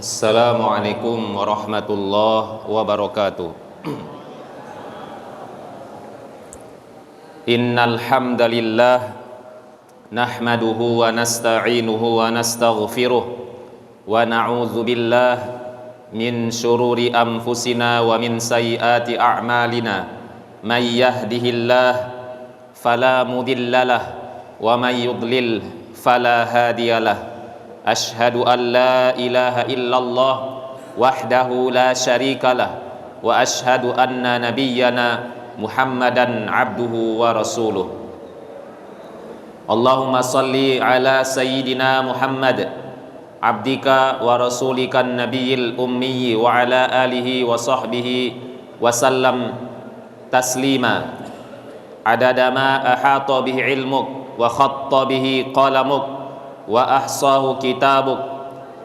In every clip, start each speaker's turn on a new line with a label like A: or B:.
A: Assalamualaikum warahmatullahi wabarakatuh. Innal hamdalillah nahmaduhu wa nasta'inuhu wa nastaghfiruh wa na'udzu billah min syururi anfusina wa min sayyiati a'malina may yahdihillah fala mudhillalah wa may yudlil fala hadiyalah. Ashhadu an la ilaha illallah wahdahu la syarikalah wa ashhadu anna nabiyyana Muhammadan abduhu wa rasuluh. Allahumma salli ala sayyidina Muhammad abdika wa rasulikan nabiyil ummi wa ala alihi wa sahbihi wa sallam taslima adada ma ahata bihi ilmuk wa khatta bihi qalamuk wa ahsahu kitabuk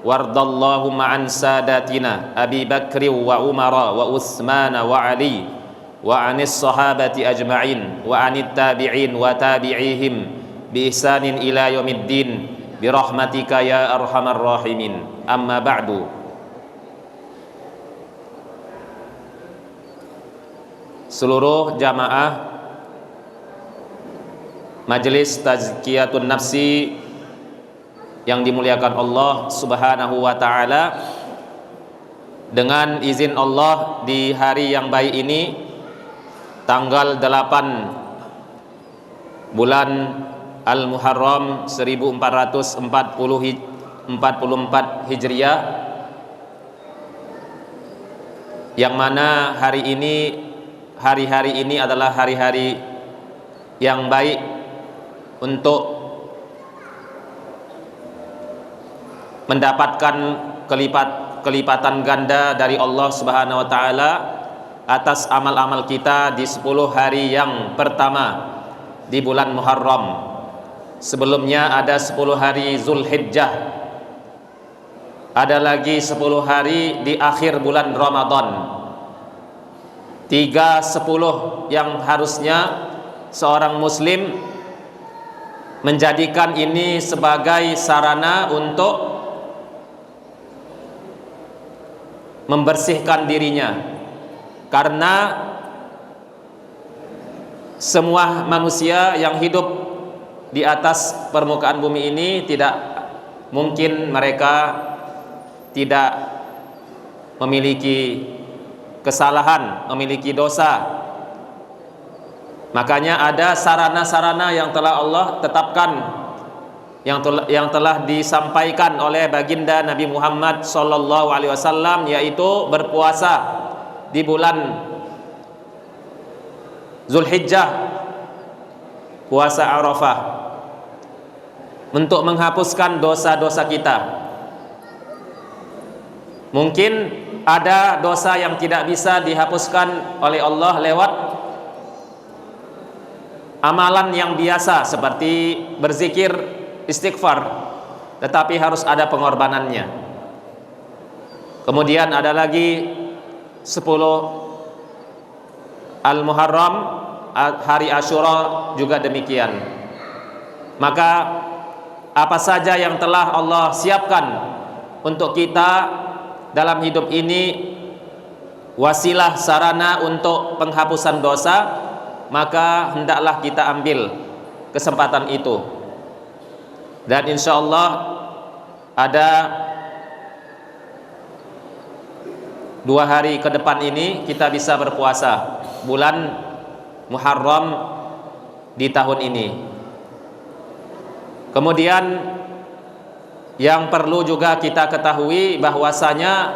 A: wardallahumma an sadatina Abi Bakri wa Umara wa Utsmana wa Ali wa anis sahabati ajma'in wa anit tabi'in wa tabi'ihim bi ihsanin ila yaumiddin bi rahmatika ya arhamar rahimin. Amma ba'du. Seluruh jamaah Majelis Tazkiyatun Nafsi yang dimuliakan Allah Subhanahu wa ta'ala, dengan izin Allah di hari yang baik ini, tanggal 8 bulan Al-Muharram 1444 Hijriah, yang mana hari-hari ini adalah hari-hari yang baik untuk mendapatkan kelipatan ganda dari Allah Subhanahu wa taala atas amal-amal kita di 10 hari yang pertama di bulan Muharram. Sebelumnya ada 10 hari Zulhijjah, ada lagi 10 hari di akhir bulan Ramadan. 3-10 yang harusnya seorang muslim menjadikan ini sebagai sarana untuk membersihkan dirinya, karena semua manusia yang hidup di atas permukaan bumi ini tidak mungkin mereka tidak memiliki kesalahan, memiliki dosa. Makanya ada sarana-sarana yang telah Allah tetapkan, yang telah disampaikan oleh baginda Nabi Muhammad sallallahu alaihi wasallam, yaitu berpuasa di bulan Zulhijjah, puasa Arafah, untuk menghapuskan dosa-dosa kita. Mungkin ada dosa yang tidak bisa dihapuskan oleh Allah lewat amalan yang biasa seperti berzikir, istighfar, tetapi harus ada pengorbanannya. Kemudian ada lagi 10 Al-Muharram, hari Asyura juga demikian. Maka apa saja yang telah Allah siapkan untuk kita dalam hidup ini, wasilah sarana untuk penghapusan dosa, maka hendaklah kita ambil kesempatan itu. Dan insya Allah ada 2 hari ke depan ini kita bisa berpuasa bulan Muharram di tahun ini. Kemudian yang perlu juga kita ketahui bahwasanya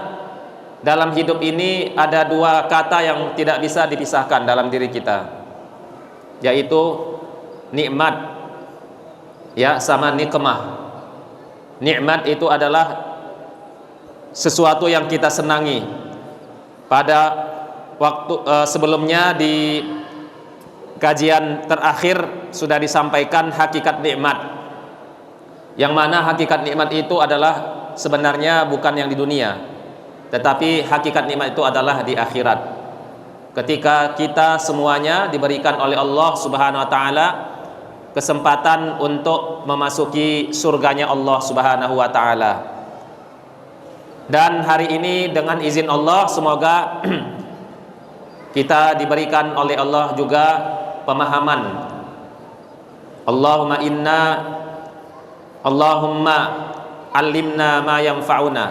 A: dalam hidup ini ada 2 kata yang tidak bisa dipisahkan dalam diri kita, yaitu nikmat sama nikmah. Nikmat itu adalah sesuatu yang kita senangi. Pada waktu sebelumnya di kajian terakhir sudah disampaikan hakikat nikmat, yang mana hakikat nikmat itu adalah sebenarnya bukan yang di dunia, tetapi hakikat nikmat itu adalah di akhirat, ketika kita semuanya diberikan oleh Allah Subhanahu wa taala kesempatan untuk memasuki surganya Allah Subhanahu wa taala. Dan hari ini dengan izin Allah semoga kita diberikan oleh Allah juga pemahaman. Allahumma alimna ma yanfa'una.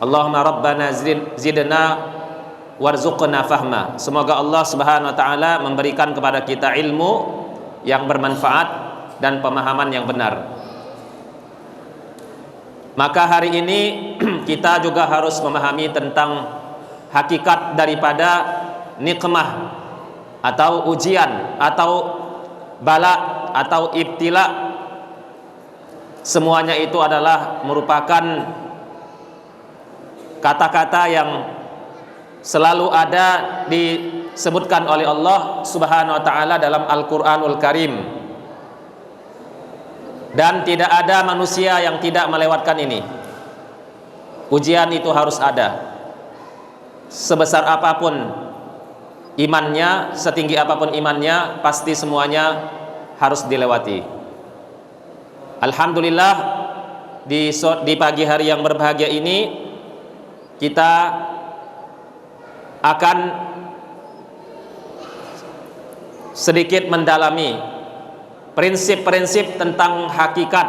A: Allahumma rabbana zidna warzuqna fahma. Semoga Allah Subhanahu wa taala memberikan kepada kita ilmu yang bermanfaat dan pemahaman yang benar. Maka hari ini kita juga harus memahami tentang hakikat daripada nikmah atau ujian atau bala atau ibtila. Semuanya itu adalah merupakan kata-kata yang selalu ada disebutkan oleh Allah Subhanahu wa taala dalam Al-Qur'anul Karim. Dan tidak ada manusia yang tidak melewatkan ini. Ujian itu harus ada. Sebesar apapun imannya, setinggi apapun imannya, pasti semuanya harus dilewati. Alhamdulillah di pagi hari yang berbahagia ini kita akan sedikit mendalami prinsip-prinsip tentang hakikat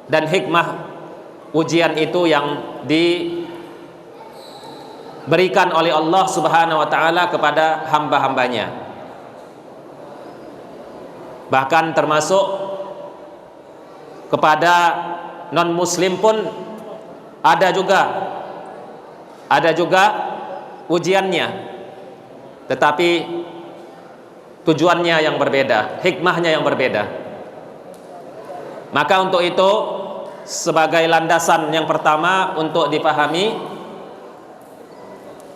A: dan hikmah ujian itu yang diberikan oleh Allah Subhanahu wa taala kepada hamba-hambanya. Bahkan termasuk kepada non muslim pun ada juga ujiannya, tetapi tujuannya yang berbeda, hikmahnya yang berbeda. Maka untuk itu sebagai landasan yang pertama untuk dipahami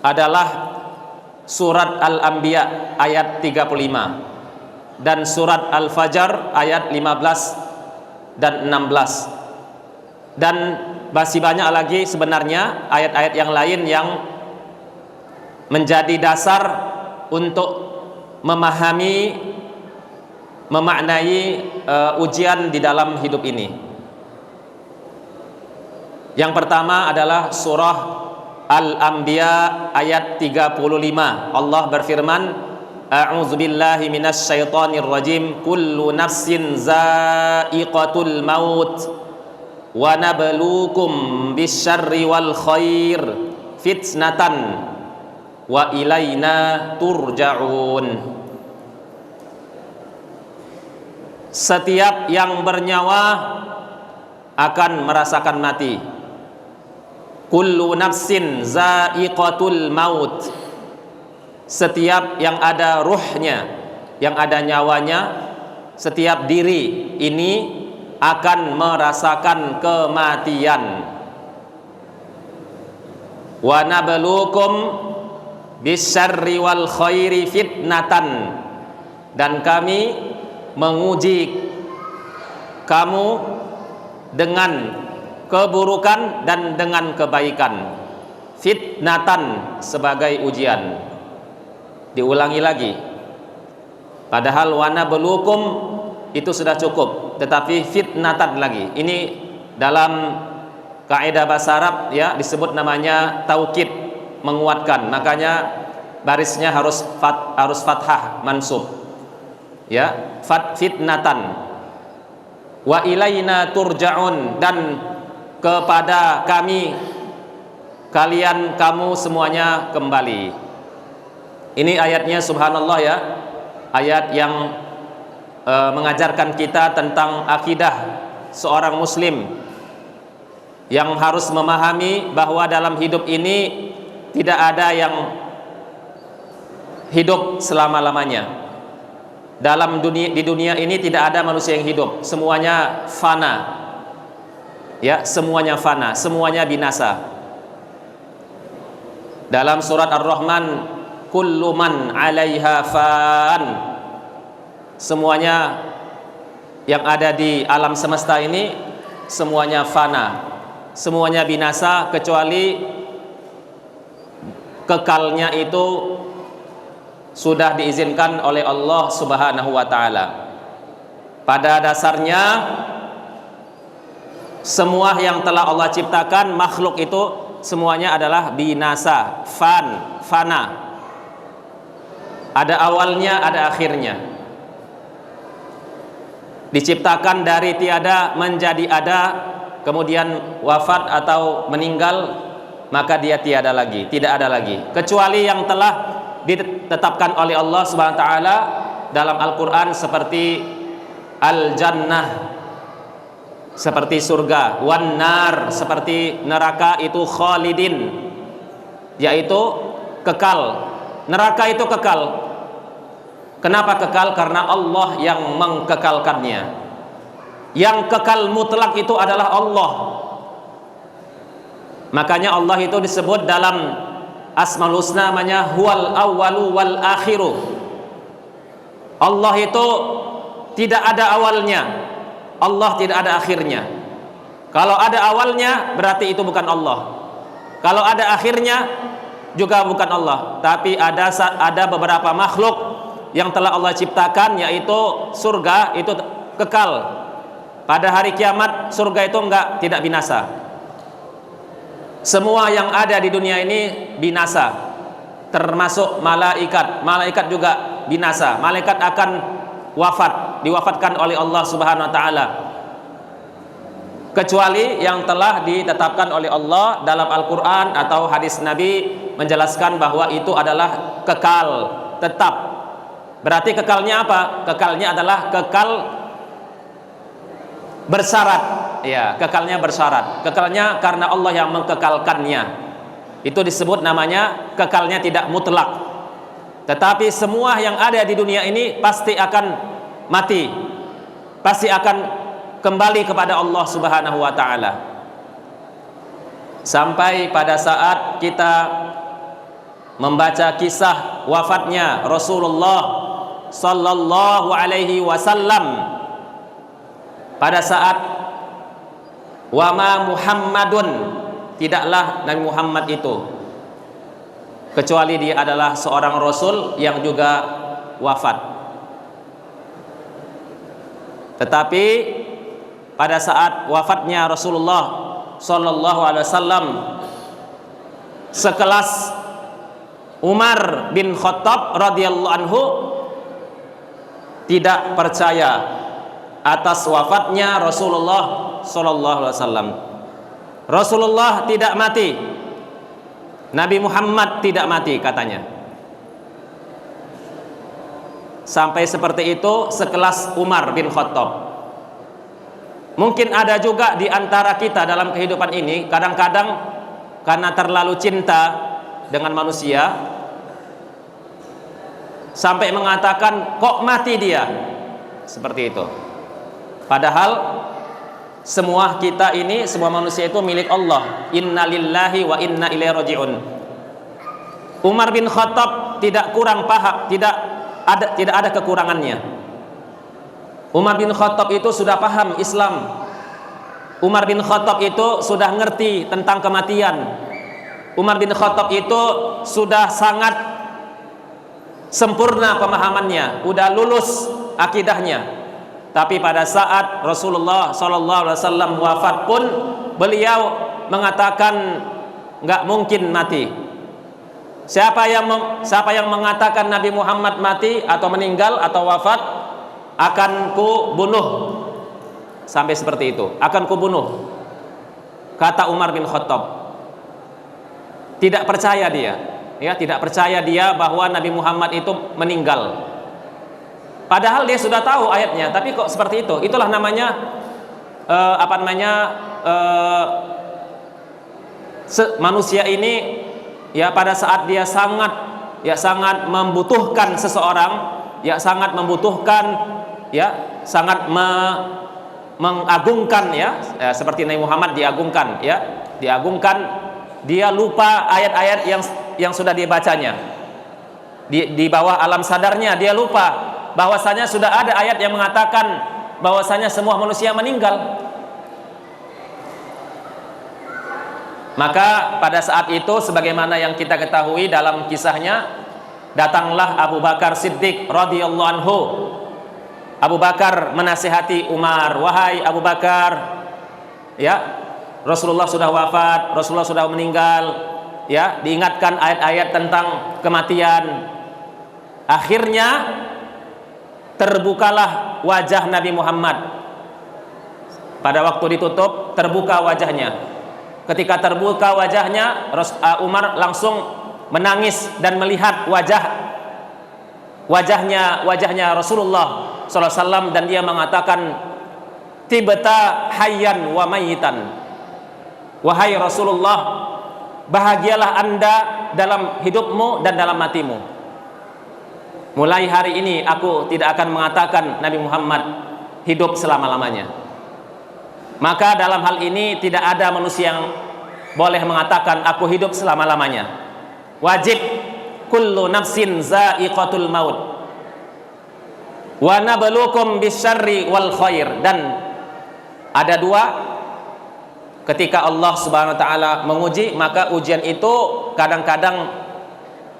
A: adalah surat Al-Anbiya ayat 35 dan surat Al-Fajr ayat 15 dan 16. Dan masih banyak lagi sebenarnya ayat-ayat yang lain yang menjadi dasar untuk memahami, memaknai ujian di dalam hidup ini. Yang pertama adalah surah Al-Anbiya ayat 35. Allah berfirman, A'udzubillahi minasyaitonir rajim. Kullu nafsin za'iqatul maut wa nabluukum bisyarri wal khair fitnatan wa ilaina turja'un. Setiap yang bernyawa akan merasakan mati. Kullu nafsin za'iqatul maut. Setiap yang ada ruhnya, yang ada nyawanya, setiap diri ini akan merasakan kematian. Wa nabluukum bisyarri wal khairi fitnatan. Dan kami menguji kamu dengan keburukan dan dengan kebaikan. Fitnatan sebagai ujian. Diulangi lagi. Padahal wa nabluukum itu sudah cukup, tetapi fitnatan lagi. Ini dalam kaidah bahasa Arab ya disebut namanya taukid, menguatkan. Makanya barisnya harus fathah mansub. Ya, fitnatan. Wa ilaina turja'un, dan kepada kami kamu semuanya kembali. Ini ayatnya subhanallah ya. Ayat yang mengajarkan kita tentang akidah seorang muslim yang harus memahami bahwa dalam hidup ini tidak ada yang hidup selama-lamanya. Di dunia ini tidak ada manusia yang hidup, semuanya fana. Ya, semuanya fana, semuanya binasa. Dalam surat Ar-Rahman, kullu man 'alaiha fan. Semuanya yang ada di alam semesta ini semuanya fana, semuanya binasa, kecuali kekalnya itu sudah diizinkan oleh Allah Subhanahu wa taala. Pada dasarnya Semua yang telah Allah ciptakan makhluk itu semuanya adalah binasa, fana. Ada awalnya, ada akhirnya. Diciptakan dari tiada menjadi ada, kemudian wafat atau meninggal, maka dia tiada lagi, tidak ada lagi, kecuali yang telah ditetapkan oleh Allah Subhanahu wa taala dalam Al-Qur'an, seperti al-jannah, seperti surga, wan nar, seperti neraka, itu khalidin, yaitu kekal. Neraka itu kekal. Kenapa kekal? Karena Allah yang mengkekalkannya. Yang kekal mutlak itu adalah Allah. Makanya Allah itu disebut dalam Asmaul Husna namanya huwal awwalu wal akhiru. Allah itu tidak ada awalnya, Allah tidak ada akhirnya. Kalau ada awalnya berarti itu bukan Allah. Kalau ada akhirnya juga bukan Allah. Tapi ada beberapa makhluk yang telah Allah ciptakan, yaitu surga, itu kekal. Pada hari kiamat surga itu tidak binasa. Semua yang ada di dunia ini binasa, termasuk malaikat. Malaikat juga binasa. Malaikat akan diwafatkan oleh Allah Subhanahu wa taala, kecuali yang telah ditetapkan oleh Allah dalam Al-Qur'an atau hadis Nabi menjelaskan bahwa itu adalah kekal, tetap. Berarti kekalnya apa? Kekalnya adalah kekal bersyarat. Ya, kekalnya bersyarat. Kekalnya karena Allah yang mengkekalkannya. Itu disebut namanya kekalnya tidak mutlak. Tetapi semua yang ada di dunia ini pasti akan mati, pasti akan kembali kepada Allah Subhanahu wa taala. Sampai pada saat kita membaca kisah wafatnya Rasulullah sallallahu alaihi wasallam, pada saat wa ma Muhammadun, tidaklah Nabi Muhammad itu kecuali dia adalah seorang rasul yang juga wafat. Tetapi pada saat wafatnya Rasulullah sallallahu alaihi wasallam, sekelas Umar bin Khattab radhiyallahu anhu tidak percaya atas wafatnya Rasulullah sallallahu alaihi wasallam. Rasulullah tidak mati, Nabi Muhammad tidak mati katanya. Sampai seperti itu sekelas Umar bin Khattab. Mungkin ada juga di antara kita dalam kehidupan ini, kadang-kadang karena terlalu cinta dengan manusia sampai mengatakan kok mati dia, seperti itu. Padahal semua kita ini, semua manusia itu milik Allah. Inna lillahi wa inna ilaihi raji'un. Umar bin Khattab tidak kurang paham, tidak ada kekurangannya. Umar bin Khattab itu sudah paham Islam. Umar bin Khattab itu sudah ngerti tentang kematian. Umar bin Khattab itu sudah sangat sempurna pemahamannya, udah lulus akidahnya. Tapi pada saat Rasulullah SAW wafat pun beliau mengatakan nggak mungkin mati. Siapa yang mengatakan Nabi Muhammad mati atau meninggal atau wafat, akan ku bunuh. Sampai seperti itu, akan ku bunuh, kata Umar bin Khattab. Tidak percaya dia, ya, tidak percaya dia bahwa Nabi Muhammad itu meninggal. Padahal dia sudah tahu ayatnya, tapi kok seperti itu? Itulah namanya manusia ini, ya, pada saat dia sangat membutuhkan seseorang, ya, sangat membutuhkan, ya, sangat mengagungkan, ya, seperti Nabi Muhammad diagungkan, ya, dia lupa ayat-ayat yang sudah dibacanya. Di bawah alam sadarnya dia lupa bahwasanya sudah ada ayat yang mengatakan bahwasanya semua manusia meninggal. Maka pada saat itu, sebagaimana yang kita ketahui dalam kisahnya, datanglah Abu Bakar Siddiq radhiyallahu anhu. Abu Bakar menasihati Umar, wahai Abu Bakar, ya, Rasulullah sudah wafat, Rasulullah sudah meninggal, ya, diingatkan ayat-ayat tentang kematian. Akhirnya terbukalah wajah Nabi Muhammad. Pada waktu ditutup, terbuka wajahnya. Ketika terbuka wajahnya, Umar langsung menangis dan melihat wajahnya Rasulullah SAW, dan dia mengatakan, tibta hayyan wa mayitan. Wahai Rasulullah, bahagialah Anda dalam hidupmu dan dalam matimu. Mulai hari ini aku tidak akan mengatakan Nabi Muhammad hidup selama-lamanya. Maka dalam hal ini tidak ada manusia yang boleh mengatakan aku hidup selama-lamanya. Wajib kullu nafsin za'iqatul maut wa nabluukum bisyarri wal khair. Dan ada dua, ketika Allah Subhanahu wa taala menguji, maka ujian itu kadang-kadang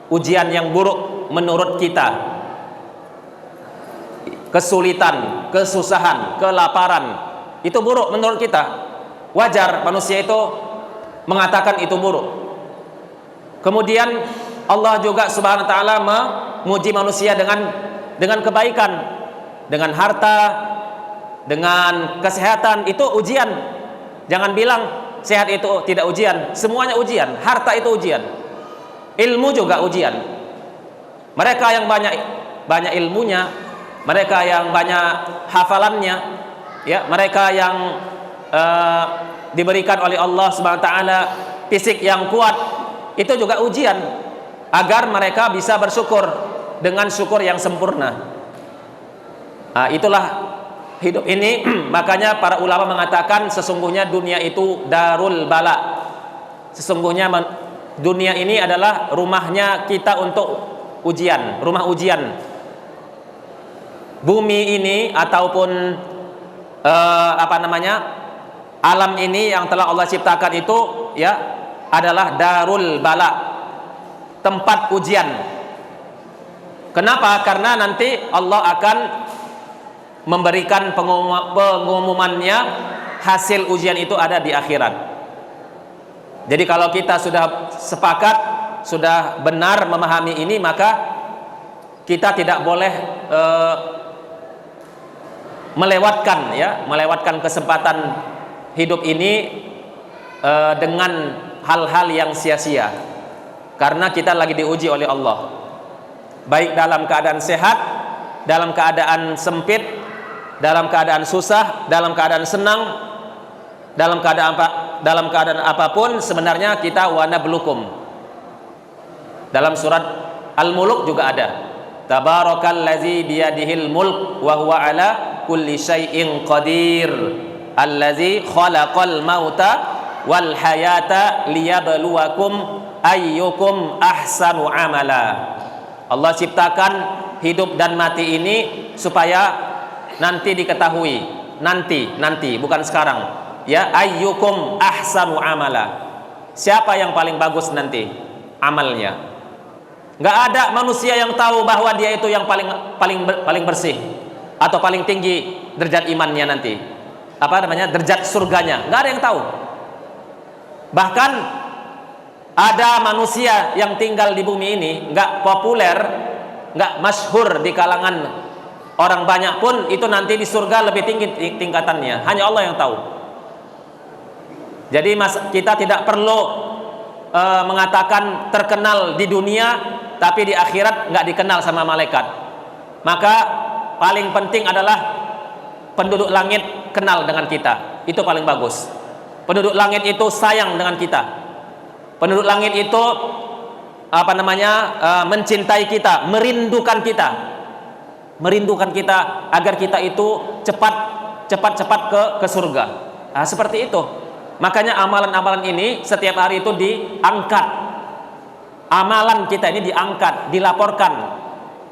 A: ujian yang buruk menurut kita. Kesulitan, kesusahan, kelaparan, itu buruk menurut kita. Wajar manusia itu mengatakan itu buruk. Kemudian Allah juga Subhanahu wa taala menguji manusia dengan kebaikan, dengan harta, dengan kesehatan. Itu ujian. Jangan bilang sehat itu tidak ujian. Semuanya ujian. Harta itu ujian. Ilmu juga ujian. Mereka yang banyak ilmunya, mereka yang banyak hafalannya, ya, mereka yang diberikan oleh Allah Subhanahu wa taala fisik yang kuat, itu juga ujian agar mereka bisa bersyukur dengan syukur yang sempurna. Nah, itulah hidup ini. Makanya para ulama mengatakan sesungguhnya dunia itu darul bala. Sesungguhnya dunia ini adalah rumahnya kita untuk ujian, rumah ujian. Bumi ini ataupun alam ini yang telah Allah ciptakan itu, ya, adalah darul bala, tempat ujian. Kenapa? Karena nanti Allah akan memberikan pengumumannya, hasil ujian itu ada di akhirat. Jadi kalau kita sudah sepakat, sudah benar memahami ini, maka kita tidak boleh melewatkan kesempatan hidup ini dengan hal-hal yang sia-sia, karena kita lagi diuji oleh Allah, baik dalam keadaan sehat, dalam keadaan sempit, dalam keadaan susah, dalam keadaan senang, dalam keadaan apapun. Sebenarnya kita wa nablukum. Dalam surat Al-Mulk juga ada, tabarakallazi biyadihil mulk wa huwa ala kulli syai'in qadir allazi khalaqal mauta wal hayata liyabluwakum ayyukum ahsanu amala. Allah ciptakan hidup dan mati ini supaya nanti diketahui, nanti bukan sekarang, ya, ayyukum ahsanu amala. Siapa yang paling bagus nanti amalnya? Nggak ada manusia yang tahu bahwa dia itu yang paling bersih atau paling tinggi derajat imannya nanti, derajat surganya. Nggak ada yang tahu. Bahkan ada manusia yang tinggal di bumi ini nggak populer, nggak masyhur di kalangan orang banyak pun, itu nanti di surga lebih tinggi tingkatannya. Hanya Allah yang tahu. Jadi kita tidak perlu mengatakan terkenal di dunia, tapi di akhirat nggak dikenal sama malaikat. Maka paling penting adalah penduduk langit kenal dengan kita. Itu paling bagus. Penduduk langit itu sayang dengan kita. Penduduk langit itu mencintai kita, merindukan kita agar kita itu cepat ke surga. Nah, seperti itu. Makanya amalan-amalan ini setiap hari itu diangkat. Amalan kita ini diangkat, dilaporkan.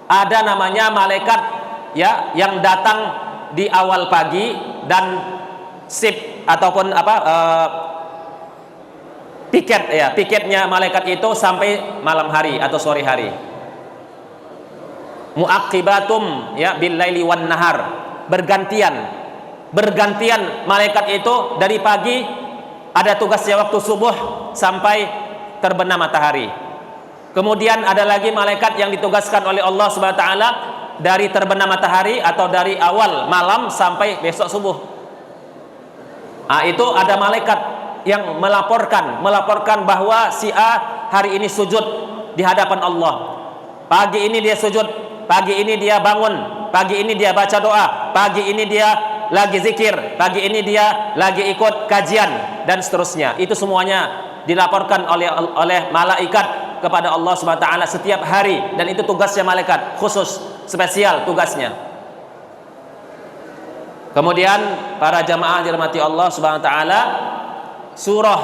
A: Ada namanya malaikat, ya, yang datang di awal pagi dan sip ataupun piketnya malaikat itu sampai malam hari atau sore hari. Muaqibatum, ya, bil laili wan nahar, bergantian. bergantian malaikat itu dari pagi ada tugasnya waktu subuh sampai terbenam matahari. Kemudian ada lagi malaikat yang ditugaskan oleh Allah Subhanahu wa taala dari terbenam matahari atau dari awal malam sampai besok subuh. Itu ada malaikat yang melaporkan bahwa si A hari ini sujud di hadapan Allah. Pagi ini dia sujud, pagi ini dia bangun, pagi ini dia baca doa, pagi ini dia lagi zikir, pagi ini dia lagi ikut kajian dan seterusnya. Itu semuanya dilaporkan oleh malaikat kepada Allah Subhanahu wa taala setiap hari, dan itu tugasnya malaikat khusus spesial tugasnya. Kemudian para jamaah dirahmati Allah Subhanahu wa taala, surah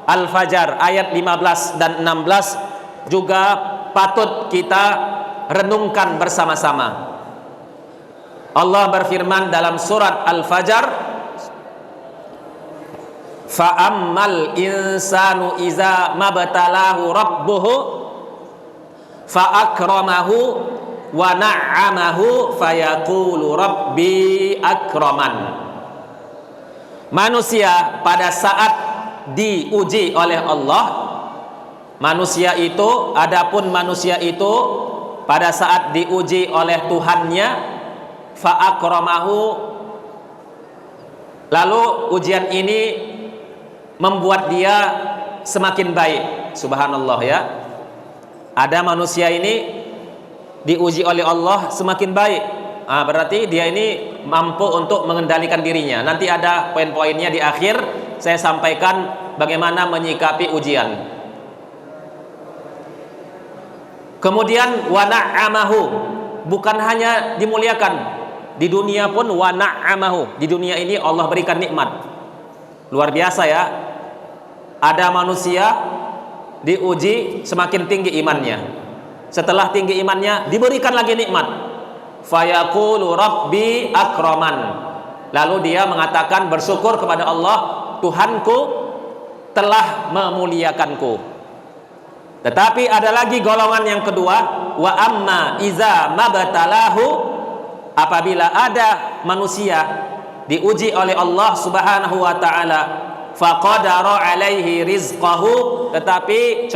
A: Al-Fajr ayat 15 dan 16 juga patut kita renungkan bersama-sama. Allah berfirman dalam surat Al-Fajr, fa'ammal insanu iza mabtalahu rabbuhu fa'akramahu wa na'amahu fayaqulu rabbi akraman. Manusia pada saat diuji oleh Allah, adapun manusia itu pada saat diuji oleh Tuhannya, fa'akramahu, lalu ujian ini membuat dia semakin baik. Subhanallah ya. Ada manusia ini diuji oleh Allah semakin baik. Berarti dia ini mampu untuk mengendalikan dirinya. Nanti ada poin-poinnya di akhir, saya sampaikan bagaimana menyikapi ujian. Kemudian wa na'amahu, bukan hanya dimuliakan, di dunia pun wa na'amahu. Di dunia ini Allah berikan nikmat. Luar biasa ya. Ada manusia diuji semakin tinggi imannya. Setelah tinggi imannya diberikan lagi nikmat. Fayaqulu rabbi akraman. Lalu dia mengatakan bersyukur kepada Allah, Tuhanku telah memuliakanku. Tetapi ada lagi golongan yang kedua, wa amma iza mabtalahu, apabila ada manusia diuji oleh Allah Subhanahu wa taala, faqadara alaihi rizqahu, tetapi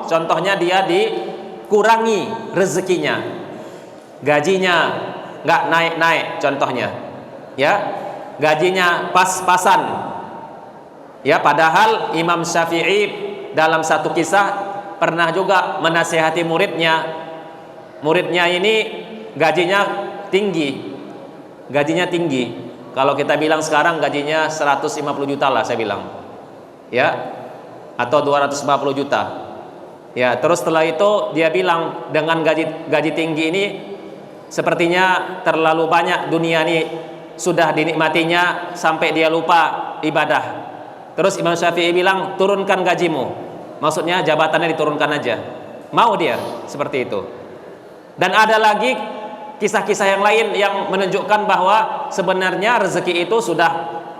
A: contohnya dia dikurangi rezekinya, gajinya nggak naik-naik, contohnya ya, gajinya pas-pasan ya. Padahal Imam Syafi'i dalam satu kisah pernah juga menasihati muridnya ini gajinya tinggi. Kalau kita bilang sekarang gajinya 150 juta lah, saya bilang ya, atau 250 juta ya. Terus setelah itu dia bilang, dengan gaji tinggi ini sepertinya terlalu banyak dunia ini sudah dinikmatinya sampai dia lupa ibadah. Terus Imam Syafi'i bilang, turunkan gajimu, maksudnya jabatannya diturunkan aja. Mau dia seperti itu. Dan ada lagi kisah-kisah yang lain yang menunjukkan bahwa sebenarnya rezeki itu sudah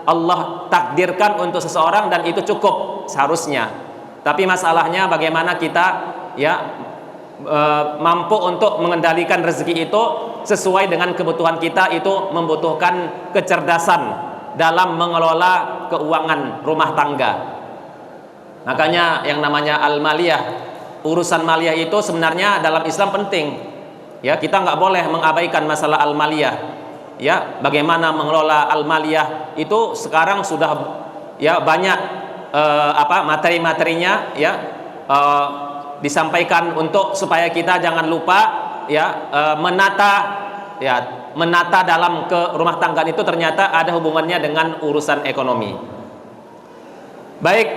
A: Allah takdirkan untuk seseorang dan itu cukup seharusnya. Tapi masalahnya bagaimana kita ya mampu untuk mengendalikan rezeki itu sesuai dengan kebutuhan kita. Itu membutuhkan kecerdasan dalam mengelola keuangan rumah tangga. Makanya yang namanya al-maliyah, urusan maliyah itu sebenarnya dalam Islam penting. Ya, kita nggak boleh mengabaikan masalah al-maliyah. Ya, bagaimana mengelola al-maliyah itu sekarang sudah ya banyak materi-materinya ya disampaikan untuk supaya kita jangan lupa ya menata dalam ke rumah tangga itu ternyata ada hubungannya dengan urusan ekonomi. Baik,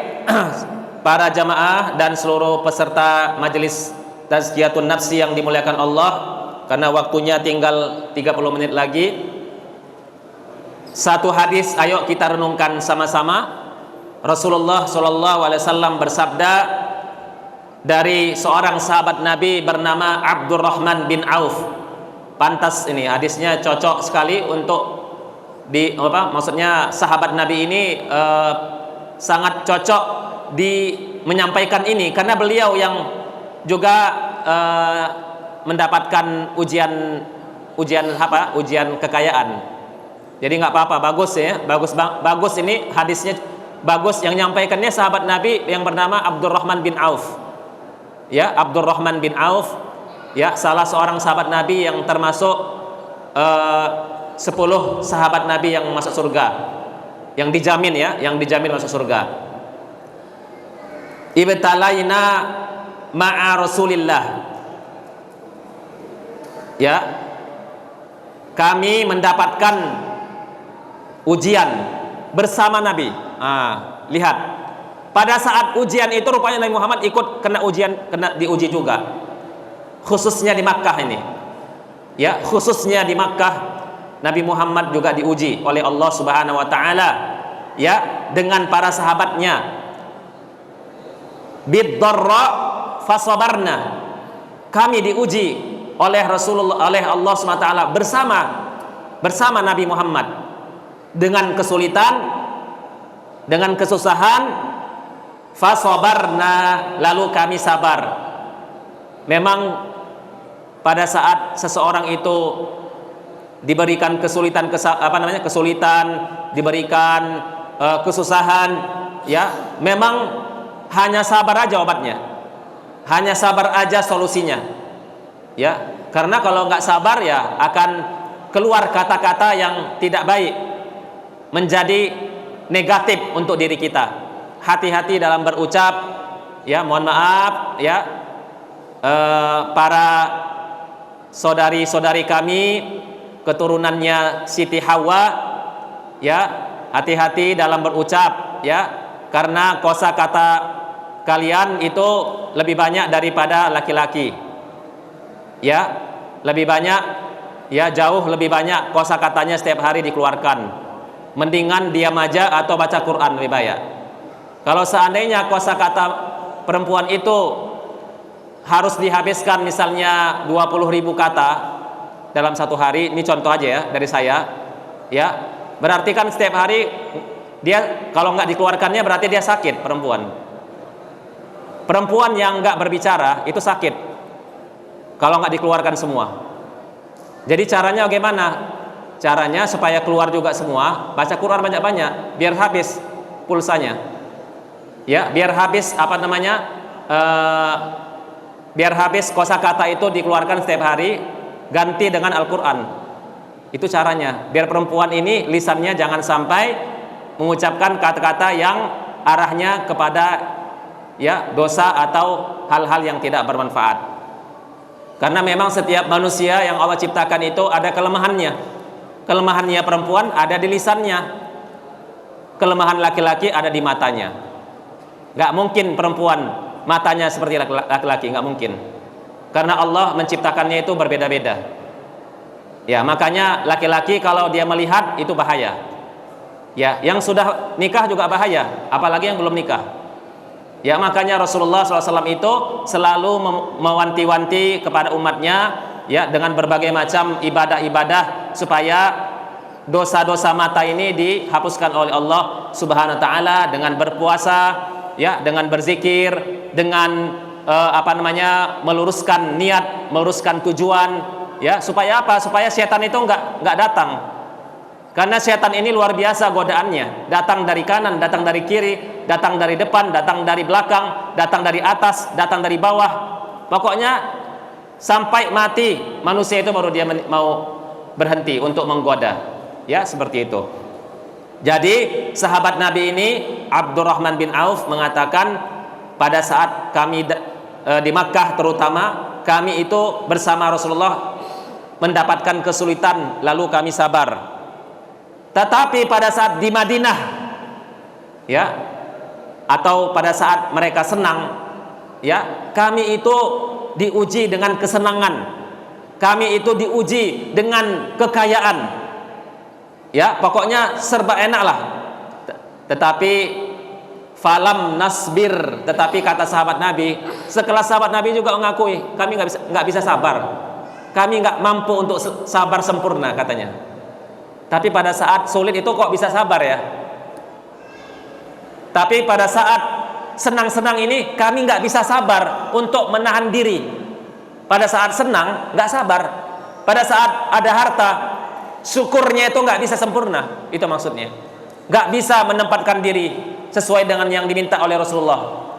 A: para jamaah dan seluruh peserta majelis Tazkiyatun Nafsi yang dimuliakan Allah, karena waktunya tinggal 30 menit lagi, satu hadis ayo kita renungkan sama-sama. Rasulullah SAW bersabda dari seorang sahabat Nabi bernama Abdurrahman bin Auf. Pantas ini hadisnya cocok sekali untuk maksudnya sahabat Nabi ini sangat cocok menyampaikan ini, karena beliau yang juga mendapatkan ujian kekayaan. Jadi nggak apa-apa, bagus ya, bagus ini hadisnya bagus, yang nyampaikannya sahabat Nabi yang bernama Abdurrahman bin Auf. Ya, Abdurrahman bin Auf, ya, salah seorang sahabat Nabi yang termasuk 10 sahabat Nabi yang masuk surga, yang dijamin ya, yang dijamin masuk surga. Ibtalaina ma'a Rasulillah. Ya, kami mendapatkan ujian bersama Nabi. Lihat, pada saat ujian itu rupanya Nabi Muhammad ikut kena ujian, kena diuji juga, khususnya di Makkah ini. Ya, khususnya di Makkah Nabi Muhammad juga diuji oleh Allah Subhanahu wa taala, ya, dengan para sahabatnya. Bid-dharra fasabarna. Kami diuji oleh Rasulullah, oleh Allah Subhanahu wa taala bersama Nabi Muhammad dengan kesulitan, dengan kesusahan. Fasabarna, lalu kami sabar. Memang pada saat seseorang itu diberikan kesulitan, kesulitan, diberikan kesusahan, ya, memang hanya sabar aja obatnya, hanya sabar aja solusinya, ya. Karena kalau nggak sabar ya akan keluar kata-kata yang tidak baik, menjadi negatif untuk diri kita. Hati-hati dalam berucap, ya, mohon maaf ya, para saudari-saudari kami keturunannya Siti Hawa, ya, hati-hati dalam berucap, ya, karena kosakata kalian itu lebih banyak daripada laki-laki, ya, lebih banyak, ya, jauh lebih banyak kosakatanya setiap hari dikeluarkan. Mendingan diam aja atau baca Quran lebih baik. Kalau seandainya kosakata perempuan itu harus dihabiskan misalnya 20.000 kata dalam satu hari, ini contoh aja ya dari saya, ya, berarti kan setiap hari dia kalau nggak dikeluarkannya berarti dia sakit. Perempuan yang nggak berbicara itu sakit kalau nggak dikeluarkan semua. Jadi caranya bagaimana? Caranya supaya keluar juga semua, baca Quran banyak-banyak biar habis pulsanya, ya, biar habis biar habis kosakata itu dikeluarkan setiap hari, ganti dengan Al-Quran. Itu caranya, biar perempuan ini lisannya jangan sampai mengucapkan kata-kata yang arahnya kepada, ya, dosa atau hal-hal yang tidak bermanfaat. Karena memang setiap manusia yang Allah ciptakan itu ada kelemahannya. Kelemahannya perempuan ada di lisannya, kelemahan laki-laki ada di matanya. Gak mungkin perempuan matanya seperti laki-laki, nggak mungkin, karena Allah menciptakannya itu berbeda-beda, ya. Makanya laki-laki kalau dia melihat itu bahaya, ya. Yang sudah nikah juga bahaya, apalagi yang belum nikah, ya. Makanya Rasulullah SAW itu selalu mewanti-wanti kepada umatnya, ya, dengan berbagai macam ibadah-ibadah supaya dosa-dosa mata ini dihapuskan oleh Allah Subhanahu wa taala, dengan berpuasa, ya, dengan berzikir, dengan meluruskan niat, meluruskan tujuan, ya, supaya apa? Supaya setan itu nggak datang. Karena setan ini luar biasa godaannya, datang dari kanan, datang dari kiri, datang dari depan, datang dari belakang, datang dari atas, datang dari bawah. Pokoknya sampai mati manusia itu baru dia mau berhenti untuk menggoda, ya, seperti itu. Jadi sahabat Nabi ini Abdurrahman bin Auf mengatakan, pada saat kami di Makkah terutama, kami itu bersama Rasulullah mendapatkan kesulitan lalu kami sabar. Tetapi pada saat di Madinah, ya, atau pada saat mereka senang, ya, kami itu diuji dengan kesenangan, kami itu diuji dengan kekayaan, ya, pokoknya serba enak lah. Tetapi falam nasbir, tetapi kata sahabat Nabi, sekelas sahabat Nabi juga mengakui, kami nggak bisa sabar, kami nggak mampu untuk sabar sempurna, katanya. Tapi pada saat sulit itu kok bisa sabar ya? Tapi pada saat senang-senang ini kami nggak bisa sabar untuk menahan diri. Pada saat senang nggak sabar, pada saat ada harta syukurnya itu nggak bisa sempurna. Itu maksudnya. Nggak bisa menempatkan diri sesuai dengan yang diminta oleh Rasulullah.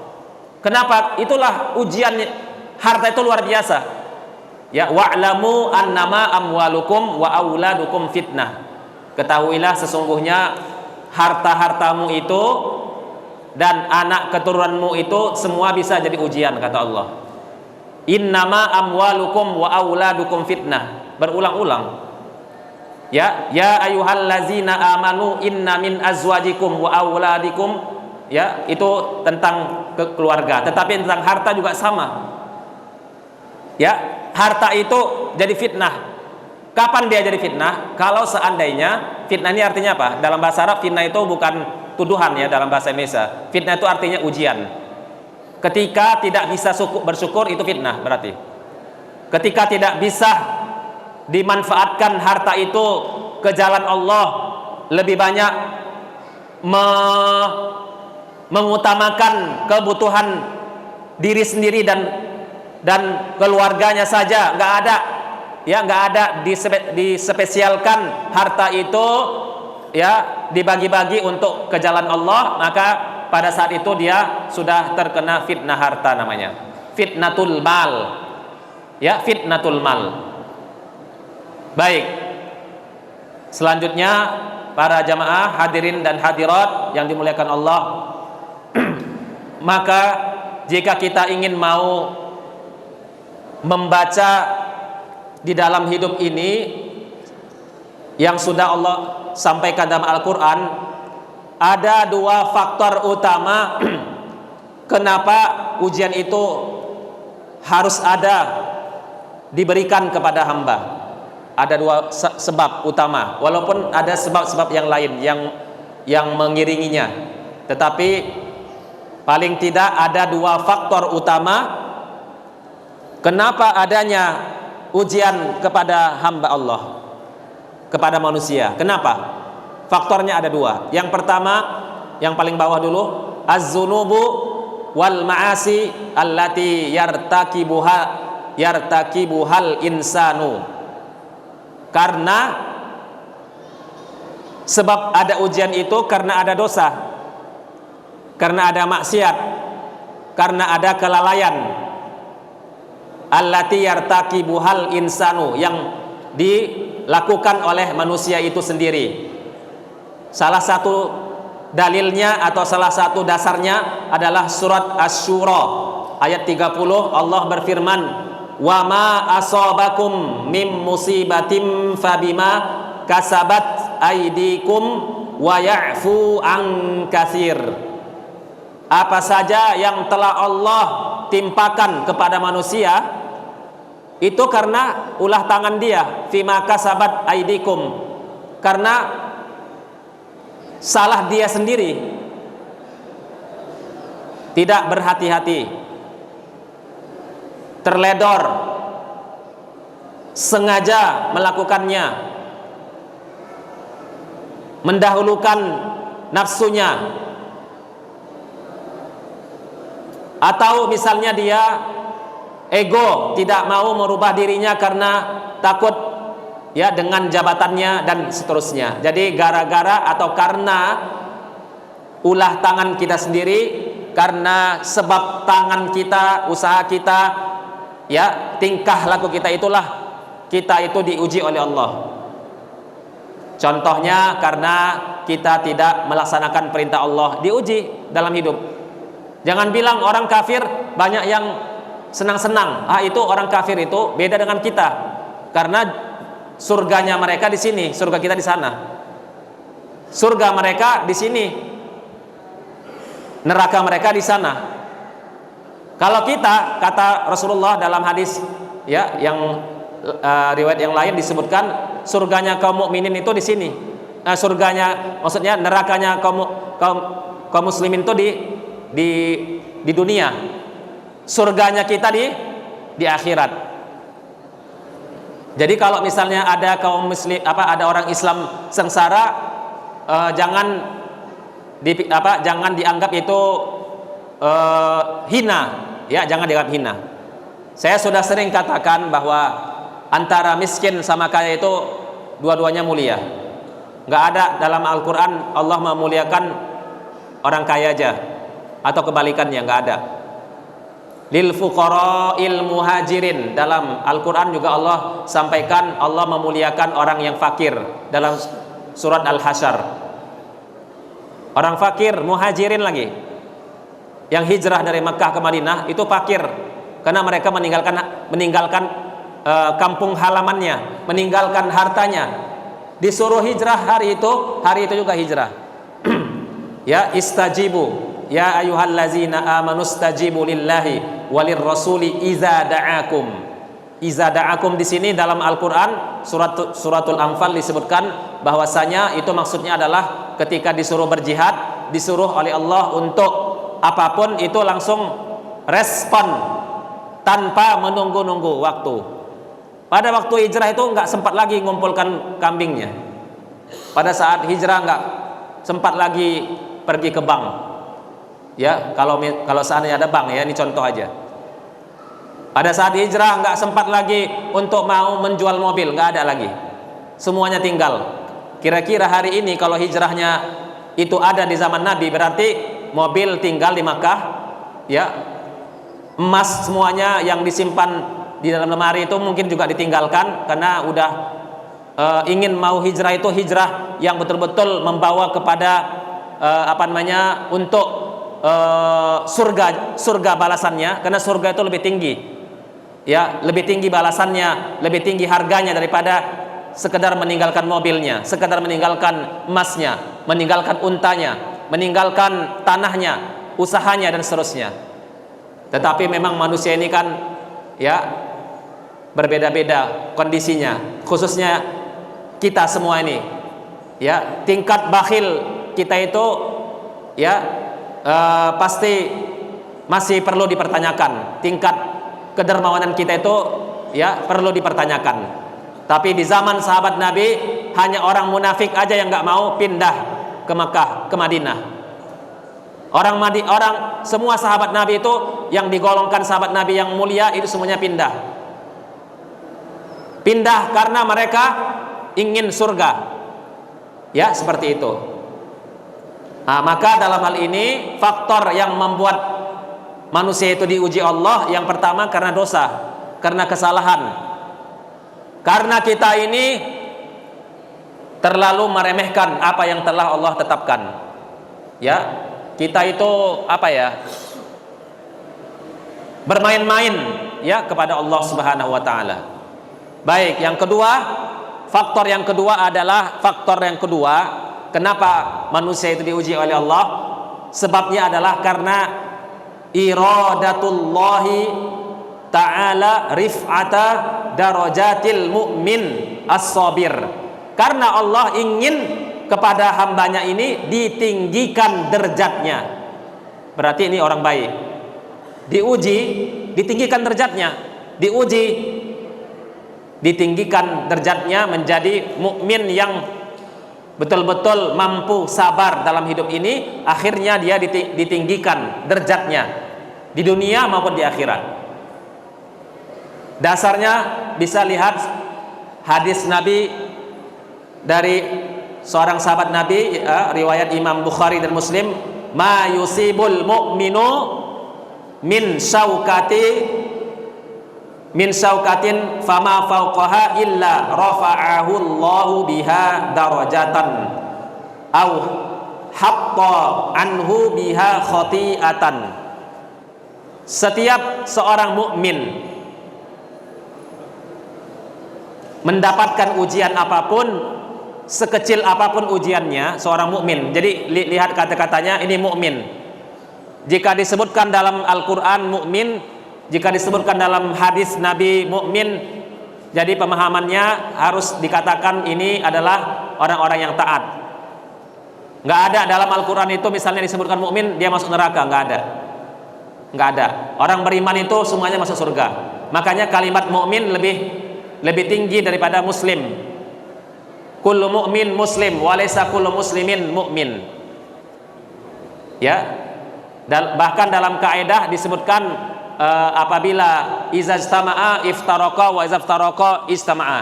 A: Kenapa? Itulah ujian harta itu luar biasa. Ya, wa'lamu annama amwalukum wa auladukum fitnah. Ketahuilah sesungguhnya harta-hartamu itu dan anak keturunanmu itu semua bisa jadi ujian, kata Allah. Innama amwalukum wa auladukum fitnah. Berulang-ulang. Ya ayyuhallazina amanu inna min azwajikum wa auladikum, ya, itu tentang keluarga, tetapi tentang harta juga sama. Ya, harta itu jadi fitnah. Kapan dia jadi fitnah? Kalau seandainya, fitnah ini artinya apa? Dalam bahasa Arab fitnah itu bukan tuduhan ya, dalam bahasa Indonesia. Fitnah itu artinya ujian. Ketika tidak bisa bersyukur itu fitnah berarti. Ketika tidak bisa dimanfaatkan harta itu ke jalan Allah, lebih banyak mengutamakan kebutuhan diri sendiri dan keluarganya saja, nggak ada dispesialkan harta itu ya dibagi-bagi untuk ke jalan Allah, maka pada saat itu dia sudah terkena fitnah harta, namanya fitnatul mal. Ya, fitnatul mal. Baik, selanjutnya para jamaah hadirin dan hadirat yang dimuliakan Allah, maka jika kita ingin mau membaca di dalam hidup ini yang sudah Allah sampaikan dalam Al-Quran, ada dua faktor utama kenapa ujian itu harus ada, diberikan kepada hamba. Ada dua sebab utama, walaupun ada sebab-sebab yang lain yang mengiringinya, tetapi paling tidak ada dua faktor utama kenapa adanya ujian kepada hamba Allah, kepada manusia. Kenapa? Faktornya ada dua. Yang pertama, yang paling bawah dulu, az-zunubu wal ma'asi allati yartakibuhal insanu. Karena sebab ada ujian itu karena ada dosa, karena ada maksiat, karena ada kelalaian. Allati yartakibuhal insanu, yang dilakukan oleh manusia itu sendiri. Salah satu dalilnya atau salah satu dasarnya adalah surat Asy-Syura ayat 30. Allah berfirman, wa ma asabakum mim musibatim fabima kasabat aydikum wa ya'fu an katsir. Apa saja yang telah Allah timpakan kepada manusia itu karena ulah tangan dia, fima kasabat aydikum, karena salah dia sendiri, tidak berhati-hati, terledor, sengaja melakukannya, mendahulukan nafsunya, atau misalnya dia ego, tidak mau merubah dirinya karena takut ya dengan jabatannya dan seterusnya. Jadi gara-gara atau karena ulah tangan kita sendiri, karena sebab tangan kita, usaha kita, ya tingkah laku kita, itulah kita itu diuji oleh Allah. Contohnya karena kita tidak melaksanakan perintah Allah, diuji dalam hidup. Jangan bilang orang kafir banyak yang senang-senang. Itu orang kafir itu beda dengan kita, karena surganya mereka di sini, surga kita di sana. Surga mereka di sini, neraka mereka di sana. Kalau kita, kata Rasulullah dalam hadis ya yang riwayat yang lain disebutkan, surganya kaum mukminin itu di sini. Surganya, maksudnya nerakanya kaum muslimin itu di dunia. Surganya kita di akhirat. Jadi kalau misalnya ada kaum muslim, ada orang Islam sengsara, jangan dianggap itu hina, ya, jangan dianggap hina. Saya sudah sering katakan bahwa antara miskin sama kaya itu dua-duanya mulia. Nggak ada dalam Al-Quran Allah memuliakan orang kaya aja, atau kebalikannya, nggak ada. Lil fuqara'il muhajirin, dalam Al-Quran juga Allah sampaikan Allah memuliakan orang yang fakir dalam surat Al-Hasyr. Orang fakir, muhajirin lagi, yang hijrah dari Makkah ke Madinah itu fakir karena mereka meninggalkan kampung halamannya, meninggalkan hartanya, disuruh hijrah hari itu juga hijrah. Ya istajibu ya ayyuhallazina amanu stajibu lillahi walir rasuli iza da'akum. Iza da'akum di sini dalam Al-Qur'an suratul Anfal disebutkan bahwasanya itu maksudnya adalah ketika disuruh berjihad, disuruh oleh Allah untuk apapun itu langsung respon tanpa menunggu-nunggu waktu. Pada waktu hijrah itu nggak sempat lagi ngumpulkan kambingnya. Pada saat hijrah nggak sempat lagi pergi ke bank. Ya, kalau seandainya ada bank ya, ini contoh aja. Pada saat hijrah nggak sempat lagi untuk mau menjual mobil, nggak ada lagi. Semuanya tinggal. Kira-kira hari ini kalau hijrahnya itu ada di zaman Nabi, berarti mobil tinggal di Makkah, ya. Emas semuanya yang disimpan di dalam lemari itu mungkin juga ditinggalkan karena udah ingin mau hijrah itu hijrah yang betul-betul membawa kepada untuk surga balasannya, karena surga itu lebih tinggi, ya, lebih tinggi balasannya, lebih tinggi harganya daripada sekedar meninggalkan mobilnya, sekedar meninggalkan emasnya, meninggalkan untanya, meninggalkan tanahnya, usahanya dan seterusnya. Tetapi memang manusia ini kan ya berbeda-beda kondisinya, khususnya kita semua ini, ya, tingkat bakhil kita itu ya pasti masih perlu dipertanyakan. Tingkat kedermawanan kita itu ya perlu dipertanyakan. Tapi di zaman sahabat Nabi hanya orang munafik aja yang nggak mau pindah ke Makkah, ke Madinah. Orang semua sahabat Nabi itu yang digolongkan sahabat Nabi yang mulia itu semuanya pindah karena mereka ingin surga, ya, seperti itu. Nah, maka dalam hal ini faktor yang membuat manusia itu diuji Allah yang pertama karena dosa, karena kesalahan, karena kita ini terlalu meremehkan apa yang telah Allah tetapkan, ya. Kita itu bermain-main ya kepada Allah Subhanahu wa taala. Baik, yang kedua, faktor yang kedua kenapa manusia itu diuji oleh Allah? Sebabnya adalah karena iradatullahi ta'ala rif'ata darajatil mu'min as-sabir. Karena Allah ingin kepada hambanya ini ditinggikan derajatnya. Berarti ini orang baik. Diuji, ditinggikan derajatnya. Diuji, ditinggikan derajatnya menjadi mukmin yang betul-betul mampu sabar dalam hidup ini. Akhirnya dia ditinggikan derajatnya di dunia maupun di akhirat. Dasarnya bisa lihat hadis Nabi dari seorang sahabat Nabi, riwayat Imam Bukhari dan Muslim, ma yusibul mu'minu min syaukatin fama fauqaha illa rafa'ahu Allahu biha darajatan au hatta anhu biha khati'atan. Setiap seorang mukmin mendapatkan ujian apapun, sekecil apapun ujiannya, seorang mukmin. Jadi lihat kata-katanya, ini mukmin. Jika disebutkan dalam Al-Qur'an mukmin, jika disebutkan dalam hadis Nabi mukmin, jadi pemahamannya harus dikatakan ini adalah orang-orang yang taat. Nggak ada dalam Al-Qur'an itu misalnya disebutkan mukmin dia masuk neraka, nggak ada. Nggak ada. Orang beriman itu semuanya masuk surga. Makanya kalimat mukmin lebih tinggi daripada muslim. Kullu mu'min muslim walaysa kullu muslimin mu'min. Ya. Bahkan dalam kaidah disebutkan apabila iza ijtama'a iftaraqa wa iza iftaraqa istama'a.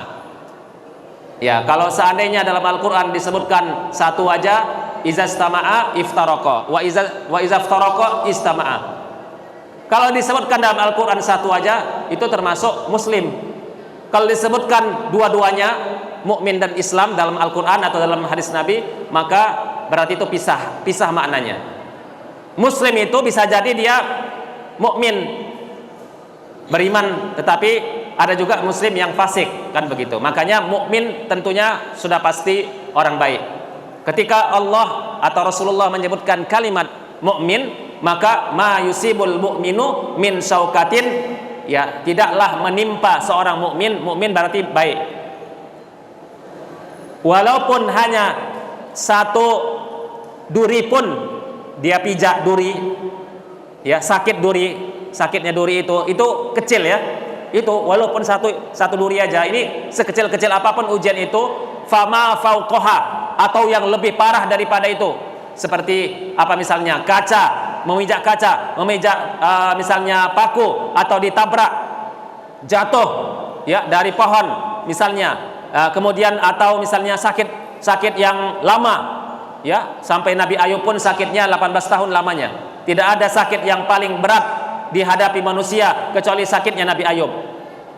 A: Ya, kalau seandainya dalam Al-Qur'an disebutkan satu aja, iza istama'a iftaraqa wa iza iftaraqa istama'a. Kalau disebutkan dalam Al-Qur'an satu aja, itu termasuk muslim. Kalau disebutkan dua-duanya, mukmin dan Islam dalam Al-Qur'an atau dalam hadis Nabi, maka berarti itu pisah maknanya. Muslim itu bisa jadi dia mukmin, beriman, tetapi ada juga muslim yang fasik, kan begitu. Makanya mukmin tentunya sudah pasti orang baik. Ketika Allah atau Rasulullah menyebutkan kalimat mukmin, maka ma yusibul mu'minu min syaukatin, ya, tidaklah menimpa seorang mukmin. Mukmin berarti baik. Walaupun hanya satu duri pun dia pijak duri, ya, sakit duri, sakitnya duri itu kecil, ya. Itu walaupun satu duri aja, ini sekecil-kecil apapun ujian itu, fama fauqaha, atau yang lebih parah daripada itu. Seperti apa misalnya memijak kaca, misalnya paku, atau ditabrak, jatuh, ya, dari pohon misalnya, kemudian atau misalnya sakit yang lama, ya, sampai Nabi Ayub pun sakitnya 18 tahun lamanya. Tidak ada sakit yang paling berat dihadapi manusia kecuali sakitnya Nabi Ayub,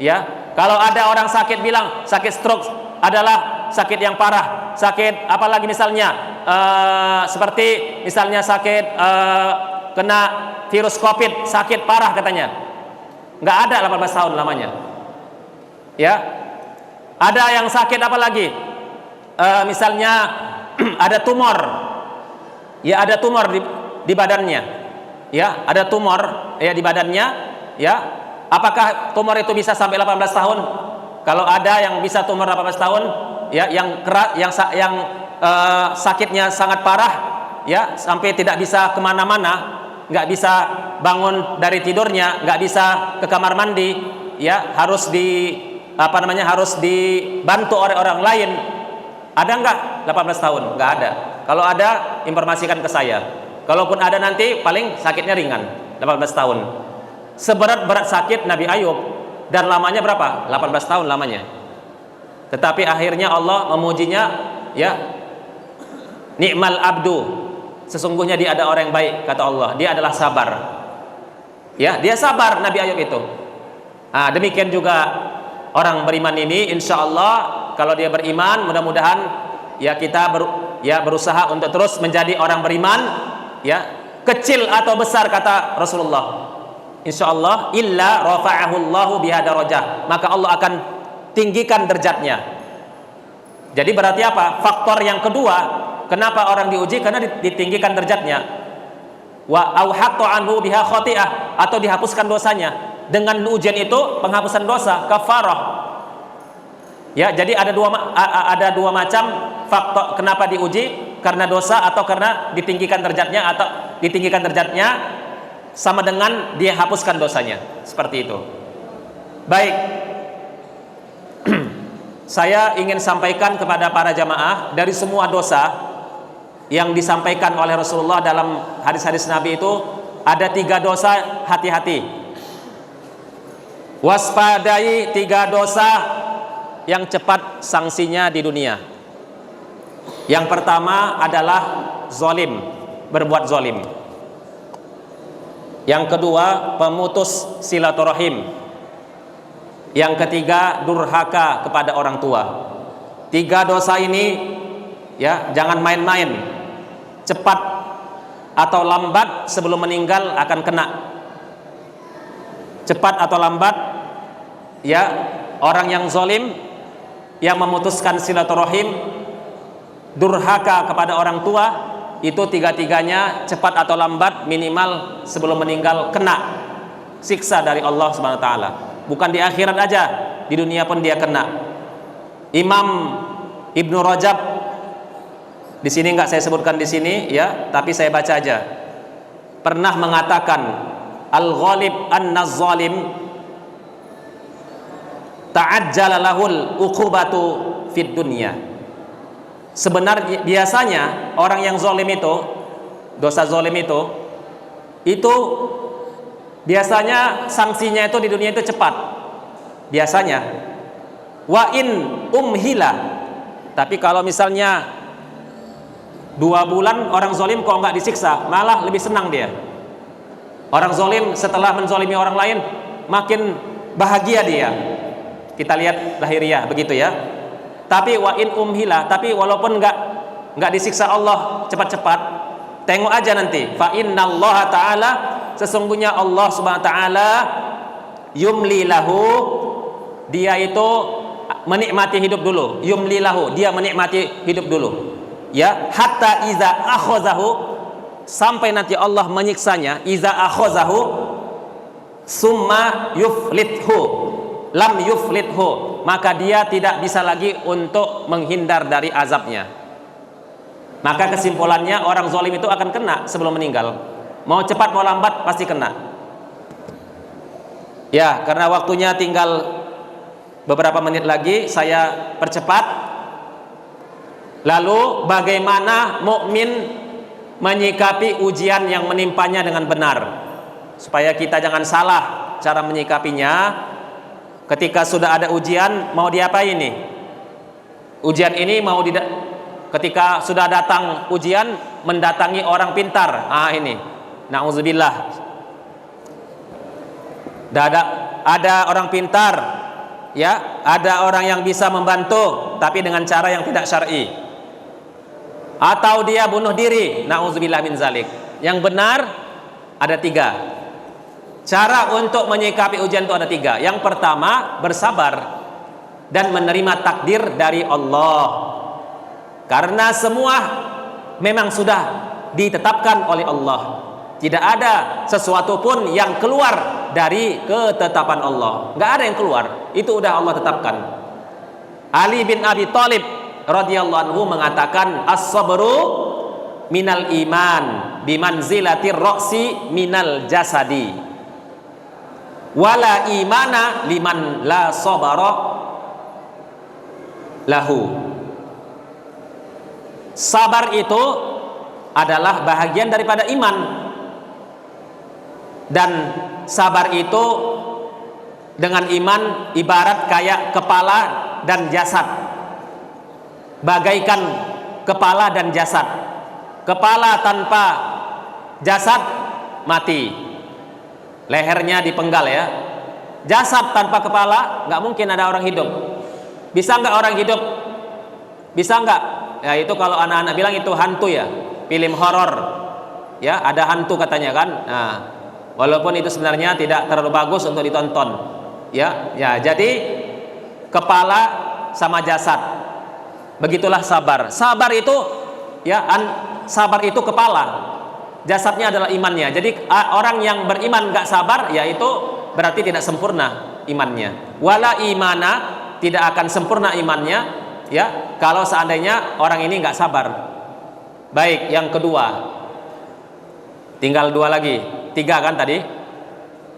A: ya. Kalau ada orang sakit bilang sakit stroke adalah sakit yang parah, sakit apalagi misalnya seperti misalnya sakit kena virus COVID, sakit parah katanya. Nggak ada 18 tahun lamanya, ya. Ada yang sakit apalagi misalnya ada tumor, ya, ada tumor di badannya, ya, ada tumor, ya, di badannya, ya. Apakah tumor itu bisa sampai 18 tahun? Kalau ada yang bisa tumor 18 tahun, ya, yang kerat, yang sakitnya sangat parah, ya, sampai tidak bisa kemana-mana, nggak bisa bangun dari tidurnya, nggak bisa ke kamar mandi, ya, harus harus dibantu oleh orang lain. Ada nggak 18 tahun? Nggak ada. Kalau ada, informasikan ke saya. Kalaupun ada nanti paling sakitnya ringan, 18 tahun. Seberat-berat sakit Nabi Ayub, dan lamanya berapa? 18 tahun lamanya. Tetapi akhirnya Allah memujinya, ya, ni'mal abdu, sesungguhnya dia ada orang yang baik, kata Allah. Dia adalah sabar, ya, dia sabar Nabi Ayub itu. Demikian juga orang beriman ini, insya Allah kalau dia beriman, mudah-mudahan, ya, kita berusaha untuk terus menjadi orang beriman, ya, kecil atau besar, kata Rasulullah, insya Allah illa rafa'ahullahu biha darajah, maka Allah akan tinggikan derajatnya. Jadi berarti apa? Faktor yang kedua, kenapa orang diuji? Karena ditinggikan derajatnya. Wa auhatta anhu biha khati'ah, atau dihapuskan dosanya. Dengan ujian itu penghapusan dosa, kafarah. Ya, jadi ada dua macam faktor kenapa diuji, karena dosa atau karena ditinggikan derajatnya, atau ditinggikan derajatnya sama dengan dia hapuskan dosanya, seperti itu. Baik, saya ingin sampaikan kepada para jamaah, dari semua dosa yang disampaikan oleh Rasulullah dalam hadis-hadis Nabi itu, ada 3 dosa, hati-hati, waspadai 3 dosa yang cepat sanksinya di dunia. Yang pertama adalah zalim, berbuat zalim. Yang kedua, pemutus silaturahim. Yang ketiga, durhaka kepada orang tua. 3 dosa ini, ya, jangan main-main. Cepat atau lambat sebelum meninggal akan kena. Cepat atau lambat, ya, orang yang zalim, yang memutuskan silaturahim, durhaka kepada orang tua, itu 3-tiganya cepat atau lambat, minimal sebelum meninggal kena siksa dari Allah Subhanahu wa taala. Bukan di akhirat aja, di dunia pun dia kena. Imam Ibnu Rajab, di sini nggak saya sebutkan di sini, ya, tapi saya baca aja, pernah mengatakan, al-ghalib an-nazzalim ta'ajjala lahul uqubatu fid dunya. Sebenarnya biasanya orang yang zalim itu, dosa zalim itu biasanya sanksinya itu di dunia itu cepat. Biasanya wa in umhila, Tapi kalau misalnya 2 bulan orang zolim kok nggak disiksa, malah lebih senang dia. Orang zolim setelah menzolimi orang lain makin bahagia dia. Kita lihat lahiriah begitu ya. Tapi wa in umhila, tapi walaupun nggak disiksa Allah cepat-cepat, tengok aja nanti. Fa innallaha ta'ala, sesungguhnya Allah Subhanahu wa taala, yumli lahu, dia itu menikmati hidup dulu. Yumli lahu, dia menikmati hidup dulu. Ya, hatta iza akhazahu, sampai nanti Allah menyiksanya. Iza akhazahu summa yuflithu, lam yuflithu, maka dia tidak bisa lagi untuk menghindar dari azabnya. Maka kesimpulannya orang zalim itu akan kena sebelum meninggal. Mau cepat mau lambat pasti kena. Ya, karena waktunya tinggal beberapa menit lagi, saya percepat. Lalu bagaimana mukmin menyikapi ujian yang menimpanya dengan benar, supaya kita jangan salah cara menyikapinya. Ketika sudah ada ujian, mau diapain nih? Ujian ini mau ketika sudah datang ujian, mendatangi orang pintar. Ini na'udzubillah. Ada orang pintar, ya, ada orang yang bisa membantu tapi dengan cara yang tidak syar'i. Atau dia bunuh diri, na'udzubillah min zalik. Yang benar ada 3. Cara untuk menyikapi ujian itu ada 3. Yang pertama, bersabar dan menerima takdir dari Allah. Karena semua memang sudah ditetapkan oleh Allah. Tidak ada sesuatu pun yang keluar dari ketetapan Allah. Nggak ada yang keluar. Itu udah Allah tetapkan. Ali bin Abi Thalib radhiyallahu anhu mengatakan, as-sabru minal iman bimanzilatir ra'si minal jasadi, wala imana liman la sabara lahu. Sabar itu adalah bahagian daripada iman, dan sabar itu dengan iman ibarat kayak kepala dan jasad. Bagaikan kepala dan jasad. Kepala tanpa jasad mati, lehernya dipenggal ya. Jasad tanpa kepala, nggak mungkin ada orang hidup. Bisa nggak orang hidup? Bisa nggak? Ya itu kalau anak-anak bilang itu hantu ya, film horor ya, ada hantu katanya kan. Nah, walaupun itu sebenarnya tidak terlalu bagus untuk ditonton ya. Jadi kepala sama jasad. Begitulah sabar. Sabar itu ya, sabar itu kepala, jasadnya adalah imannya. Jadi orang yang beriman nggak sabar, ya itu berarti tidak sempurna imannya. Wala imana, tidak akan sempurna imannya ya kalau seandainya orang ini nggak sabar. Baik, yang kedua, tinggal 2 lagi, 3 kan tadi.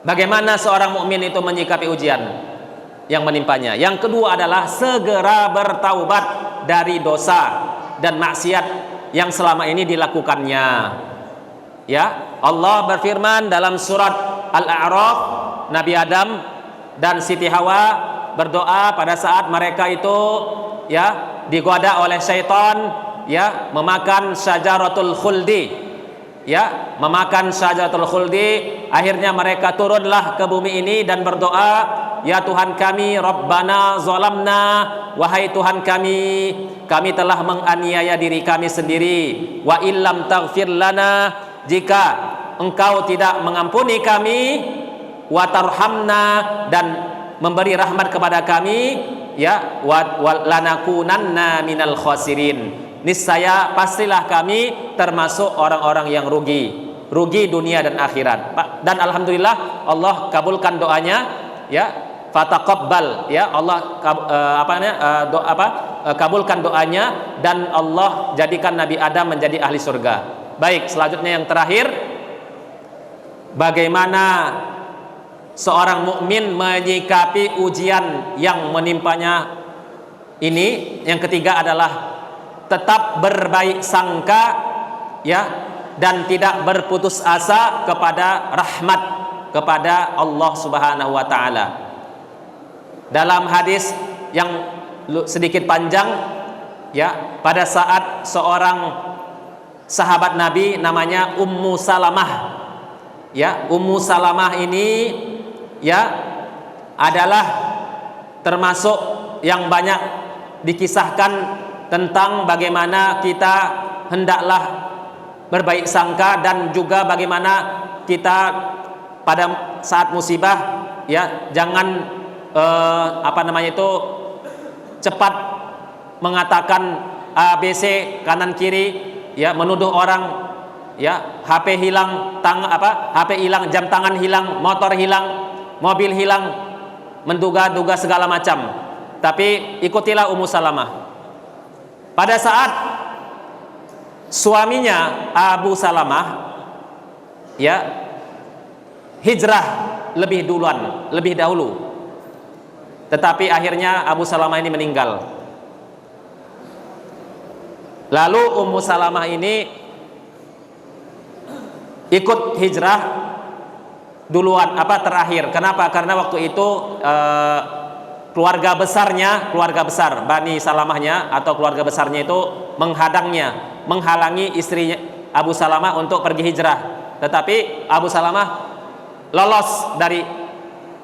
A: Bagaimana seorang mukmin itu menyikapi ujian yang menimpanya? Yang kedua adalah segera bertaubat dari dosa dan maksiat yang selama ini dilakukannya. Ya, Allah berfirman dalam surat Al-A'raf, Nabi Adam dan Siti Hawa berdoa pada saat mereka itu ya digoda oleh syaitan ya memakan syajaratul khuldi. Ya, memakan syajaratul khuldi, akhirnya mereka turunlah ke bumi ini dan berdoa, ya Tuhan kami, Rabbana zalamna, wahai Tuhan kami telah menganiaya diri kami sendiri. Wa illam taghfir lana, jika engkau tidak mengampuni kami, wa tarhamna, dan memberi rahmat kepada kami, ya wa lanakunanna minal khasirin, niscaya pastilah kami termasuk orang-orang yang rugi dunia dan akhirat. Dan alhamdulillah Allah kabulkan doanya ya, fataqabbal ya, Allah kabulkan doanya, dan Allah jadikan Nabi Adam menjadi ahli surga. Baik, selanjutnya yang terakhir, bagaimana seorang mukmin menyikapi ujian yang menimpanya ini. Yang ketiga adalah tetap berbaik sangka ya, dan tidak berputus asa kepada rahmat kepada Allah Subhanahu wa taala. Dalam hadis yang sedikit panjang ya, pada saat seorang sahabat Nabi namanya Ummu Salamah. Ya, Ummu Salamah ini ya adalah termasuk yang banyak dikisahkan tentang bagaimana kita hendaklah berbaik sangka dan juga bagaimana kita pada saat musibah ya jangan cepat mengatakan ABC kanan kiri, ya, menuduh orang, ya, HP hilang, HP hilang, jam tangan hilang, motor hilang, mobil hilang, menduga-duga segala macam. Tapi ikutilah Ummu Salamah. Pada saat suaminya Abu Salamah ya hijrah lebih dahulu. Tetapi akhirnya Abu Salamah ini meninggal. Lalu Ummu Salamah ini ikut hijrah duluan terakhir. Kenapa? Karena waktu itu keluarga besar Bani Salamahnya atau keluarga besarnya itu menghalangi istrinya Abu Salamah untuk pergi hijrah. Tetapi Abu Salamah lolos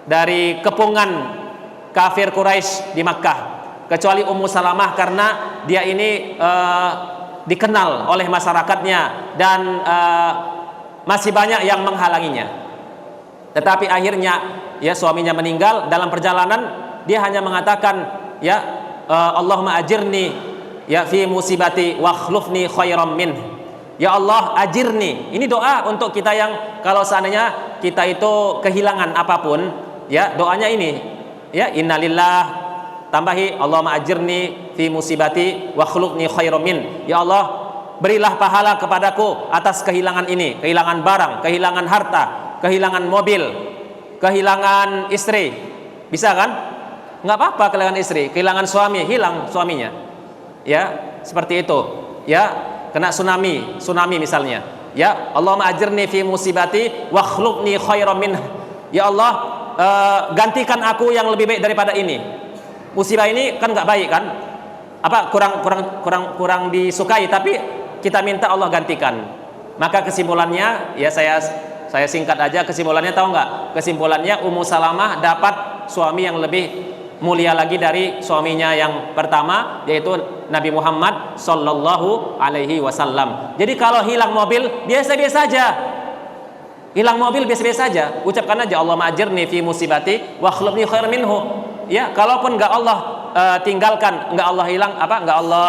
A: dari kepungan kafir Quraisy di Makkah. Kecuali Ummu Salamah karena dia ini dikenal oleh masyarakatnya dan masih banyak yang menghalanginya. Tetapi akhirnya ya suaminya meninggal. Dalam perjalanan dia hanya mengatakan ya Allahumma ajirni ya fi musibati wa khlufni khairam min. Ya Allah ajirni. Ini doa untuk kita yang kalau seandainya kita itu kehilangan apapun, ya doanya ini ya innalillah tambahi Allahumma ajirni fi musibati wa khulukni khairum min. Ya Allah, berilah pahala kepadaku atas kehilangan ini, kehilangan barang, kehilangan harta, kehilangan mobil, kehilangan istri. Bisa kan? Nggak apa-apa kehilangan istri, kehilangan suami, hilang suaminya. Ya, seperti itu. Ya, kena tsunami misalnya. Ya, Allahumma ajirni fi musibati wa khulukni khairum min. Ya Allah, gantikan aku yang lebih baik daripada ini. Musibah ini kan nggak baik kan, kurang disukai, tapi kita minta Allah gantikan. Maka kesimpulannya ya saya singkat aja kesimpulannya, tahu nggak? Kesimpulannya Ummu Salamah dapat suami yang lebih mulia lagi dari suaminya yang pertama, yaitu Nabi Muhammad Sallallahu Alaihi Wasallam. Jadi kalau hilang mobil biasa-biasa aja. Hilang mobil biasa-biasa aja, ucapkan aja Allahumma ajirni fi musibati wa khlufni khairan minhu. Ya, kalaupun enggak Allah tinggalkan, enggak Allah hilang, enggak Allah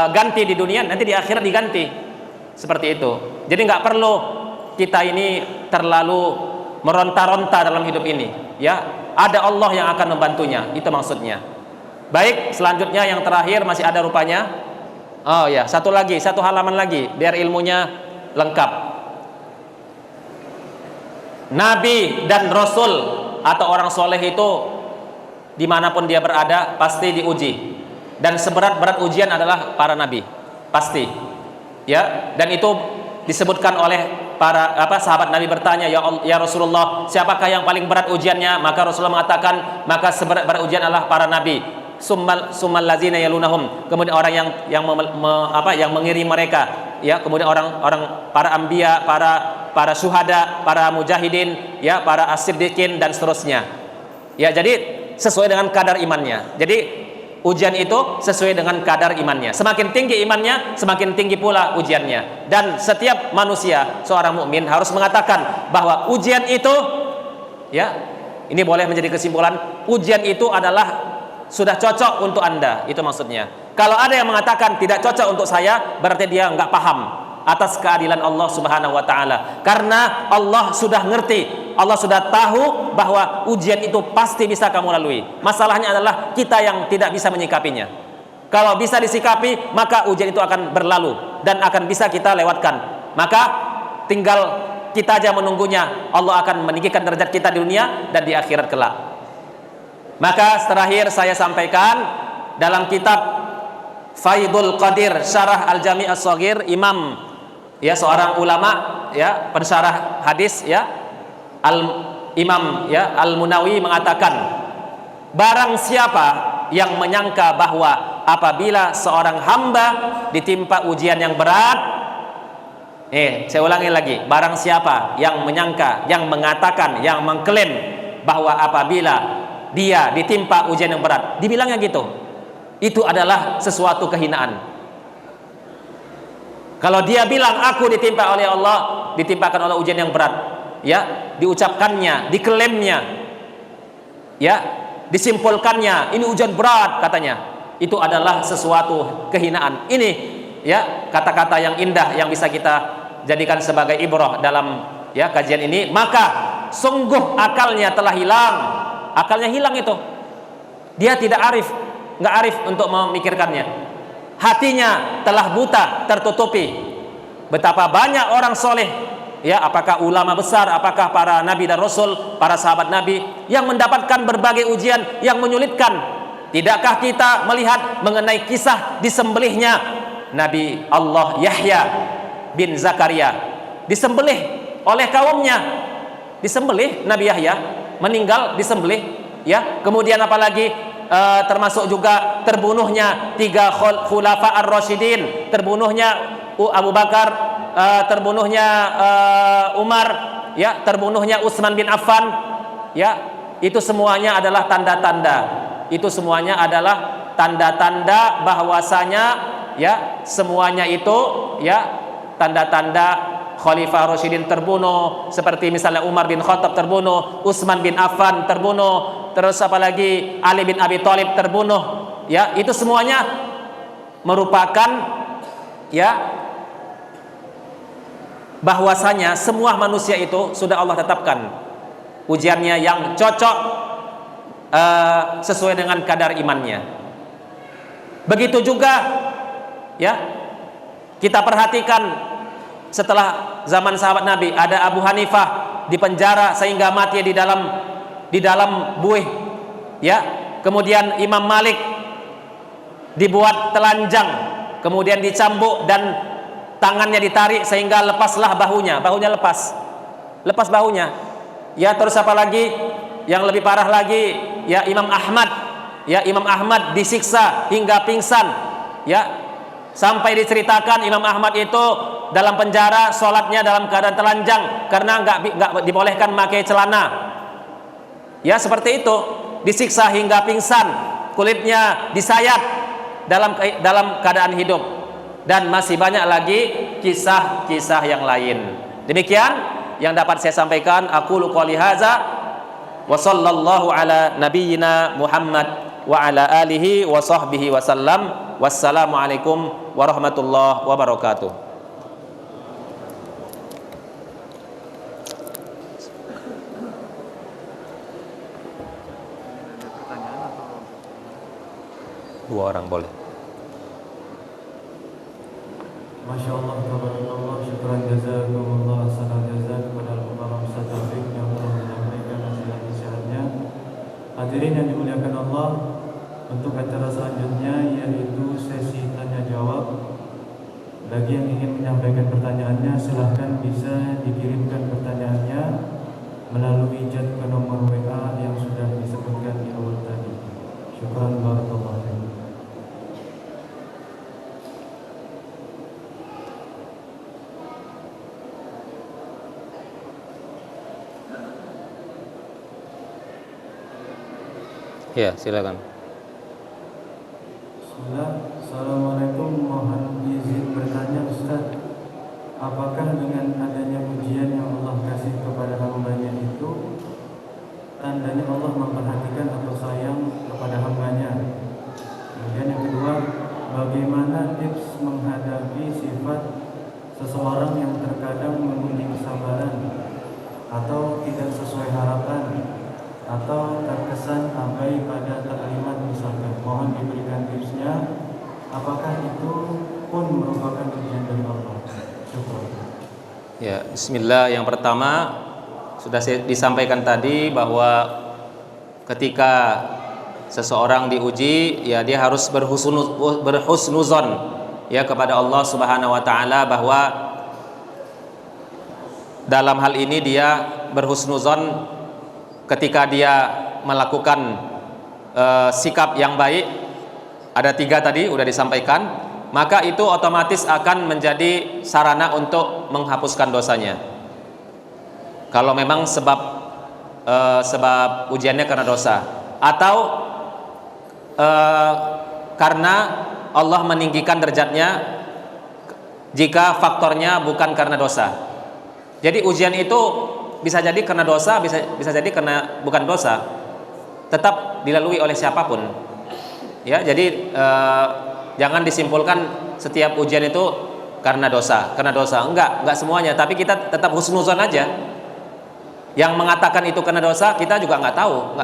A: ganti di dunia, nanti di akhirat diganti. Seperti itu. Jadi enggak perlu kita ini terlalu meronta-ronta dalam hidup ini, ya. Ada Allah yang akan membantunya, itu maksudnya. Baik, selanjutnya yang terakhir masih ada rupanya. Oh ya, satu halaman lagi biar ilmunya lengkap. Nabi dan Rasul atau orang soleh itu dimanapun dia berada pasti diuji, dan seberat-berat ujian adalah para nabi, pasti ya. Dan itu disebutkan oleh para sahabat Nabi bertanya, ya Rasulullah, siapakah yang paling berat ujiannya? Maka Rasulullah mengatakan, maka seberat-berat ujian adalah para nabi, summal lazina yalunahum, kemudian orang yang mengiring mereka, ya, kemudian orang para anbiya, para syuhada, para mujahidin, ya, para as-siddiqin dan seterusnya. Ya, jadi sesuai dengan kadar imannya. Jadi ujian itu sesuai dengan kadar imannya. Semakin tinggi imannya, semakin tinggi pula ujiannya. Dan setiap manusia, seorang mukmin harus mengatakan bahwa ujian itu, ya, ini boleh menjadi kesimpulan, ujian itu adalah sudah cocok untuk Anda, itu maksudnya. Kalau ada yang mengatakan tidak cocok untuk saya, berarti dia nggak paham atas keadilan Allah Subhanahu wa taala. Karena Allah sudah ngerti, Allah sudah tahu bahwa ujian itu pasti bisa kamu lalui. Masalahnya adalah kita yang tidak bisa menyikapinya. Kalau bisa disikapi, maka ujian itu akan berlalu dan akan bisa kita lewatkan. Maka tinggal kita aja menunggunya. Allah akan meninggikan derajat kita di dunia dan di akhirat kelak. Maka terakhir saya sampaikan dalam kitab Faidul Qadir Syarah Al-Jami' As-Shaghir, Imam, ya, seorang ulama, ya, pensyarah hadis, ya, Imam, ya, Al-Munawi mengatakan, barang siapa yang menyangka bahwa apabila seorang hamba ditimpa ujian yang berat, saya ulangi lagi, barang siapa yang menyangka, yang mengatakan, yang mengklaim bahwa apabila dia ditimpa ujian yang berat, dibilangnya gitu, itu adalah sesuatu kehinaan. Kalau dia bilang aku ditimpa oleh Allah, ditimpakan oleh ujian yang berat, ya, diucapkannya, diklaimnya, ya, disimpulkannya, ini ujian berat katanya, itu adalah sesuatu kehinaan. Ini ya kata-kata yang indah yang bisa kita jadikan sebagai ibrah dalam ya kajian ini. Maka sungguh akalnya telah hilang, akalnya hilang itu, dia tidak arif, nggak arif untuk memikirkannya, hatinya telah buta, tertutupi. Betapa banyak orang soleh, ya, apakah ulama besar, apakah para nabi dan rasul, para sahabat nabi yang mendapatkan berbagai ujian yang menyulitkan. Tidakkah kita melihat mengenai kisah disembelihnya Nabi Allah Yahya bin Zakaria, disembelih oleh kaumnya, disembelih Nabi Yahya, meninggal disembelih, ya. Kemudian apalagi termasuk juga terbunuhnya 3 khulafa ar-rasyidin, terbunuhnya Abu Bakar, terbunuhnya Umar, ya, terbunuhnya Utsman bin Affan, ya. Itu semuanya adalah tanda-tanda, itu semuanya adalah tanda-tanda bahwasanya ya semuanya itu ya tanda-tanda Khalifah Rasyidin terbunuh, seperti misalnya Umar bin Khattab terbunuh, Utsman bin Affan terbunuh, terus apalagi Ali bin Abi Thalib terbunuh, ya. Itu semuanya merupakan ya bahwasanya semua manusia itu sudah Allah tetapkan ujiannya yang cocok sesuai dengan kadar imannya. Begitu juga ya kita perhatikan setelah zaman sahabat Nabi, ada Abu Hanifah di penjara sehingga mati di dalam buih, ya. Kemudian Imam Malik dibuat telanjang, kemudian dicambuk dan tangannya ditarik sehingga lepaslah bahunya lepas bahunya, ya. Terus apa lagi yang lebih parah lagi, ya, Imam Ahmad disiksa hingga pingsan, ya. Sampai diceritakan Imam Ahmad itu dalam penjara sholatnya dalam keadaan telanjang karena nggak dibolehkan pakai celana, ya, seperti itu. Disiksa hingga pingsan, kulitnya disayat dalam keadaan hidup, dan masih banyak lagi kisah-kisah yang lain. Demikian yang dapat saya sampaikan. Aku qouli hadza wa sallallahu ala nabiyyina Muhammad wa ala alihi wa sahbihi wasallam. Wassalamualaikum warahmatullahi wabarakatuh. Dua orang boleh.
B: Masya Allah, tabarakallah, syukran jazakumullah, salam jazak kepada Al-Mukarram Ustaz Taufik yang telah menyampaikan nasihat-nasihatnya. Hadirin yang dimuliakan Allah, untuk acara selanjutnya yaitu sesi tanya jawab. Bagi yang ingin menyampaikan pertanyaannya, silahkan bisa dikirimkan pertanyaannya melalui chat ke nomor WA yang sudah disebutkan di awal tadi. Syukran barakallahu fiikum.
A: Ya, silakan.
B: Bismillah. Assalamualaikum, mohon izin bertanya Ustaz, apakah dengan adanya ujian yang Allah kasih kepada hambanya itu tandanya Allah memperhatikan atau sayang kepada hambanya? Kemudian yang kedua, bagaimana tips menghadapi sifat seseorang yang terkadang menguji kesabaran atau tidak sesuai harapan atau terkesan abai pada taklimat misalkan? Mohon diberikan tipsnya. Apakah itu pun merupakan ujian dari Allah? Syukur.
A: Ya, bismillah. Yang pertama sudah disampaikan tadi bahwa ketika seseorang diuji, ya, dia harus berhusnuzon ya kepada Allah Subhanahu wa taala, bahwa dalam hal ini dia berhusnuzon ketika dia melakukan sikap yang baik, ada 3 tadi udah disampaikan, maka itu otomatis akan menjadi sarana untuk menghapuskan dosanya. Kalau memang sebab ujiannya karena dosa, atau karena Allah meninggikan derajatnya jika faktornya bukan karena dosa. Jadi ujian itu bisa jadi karena dosa, bisa jadi karena bukan dosa, tetap dilalui oleh siapapun. Ya, jadi jangan disimpulkan setiap ujian itu karena dosa. Enggak semuanya, tapi kita tetap husnuzon aja. Yang mengatakan itu karena dosa, kita juga nggak tahu.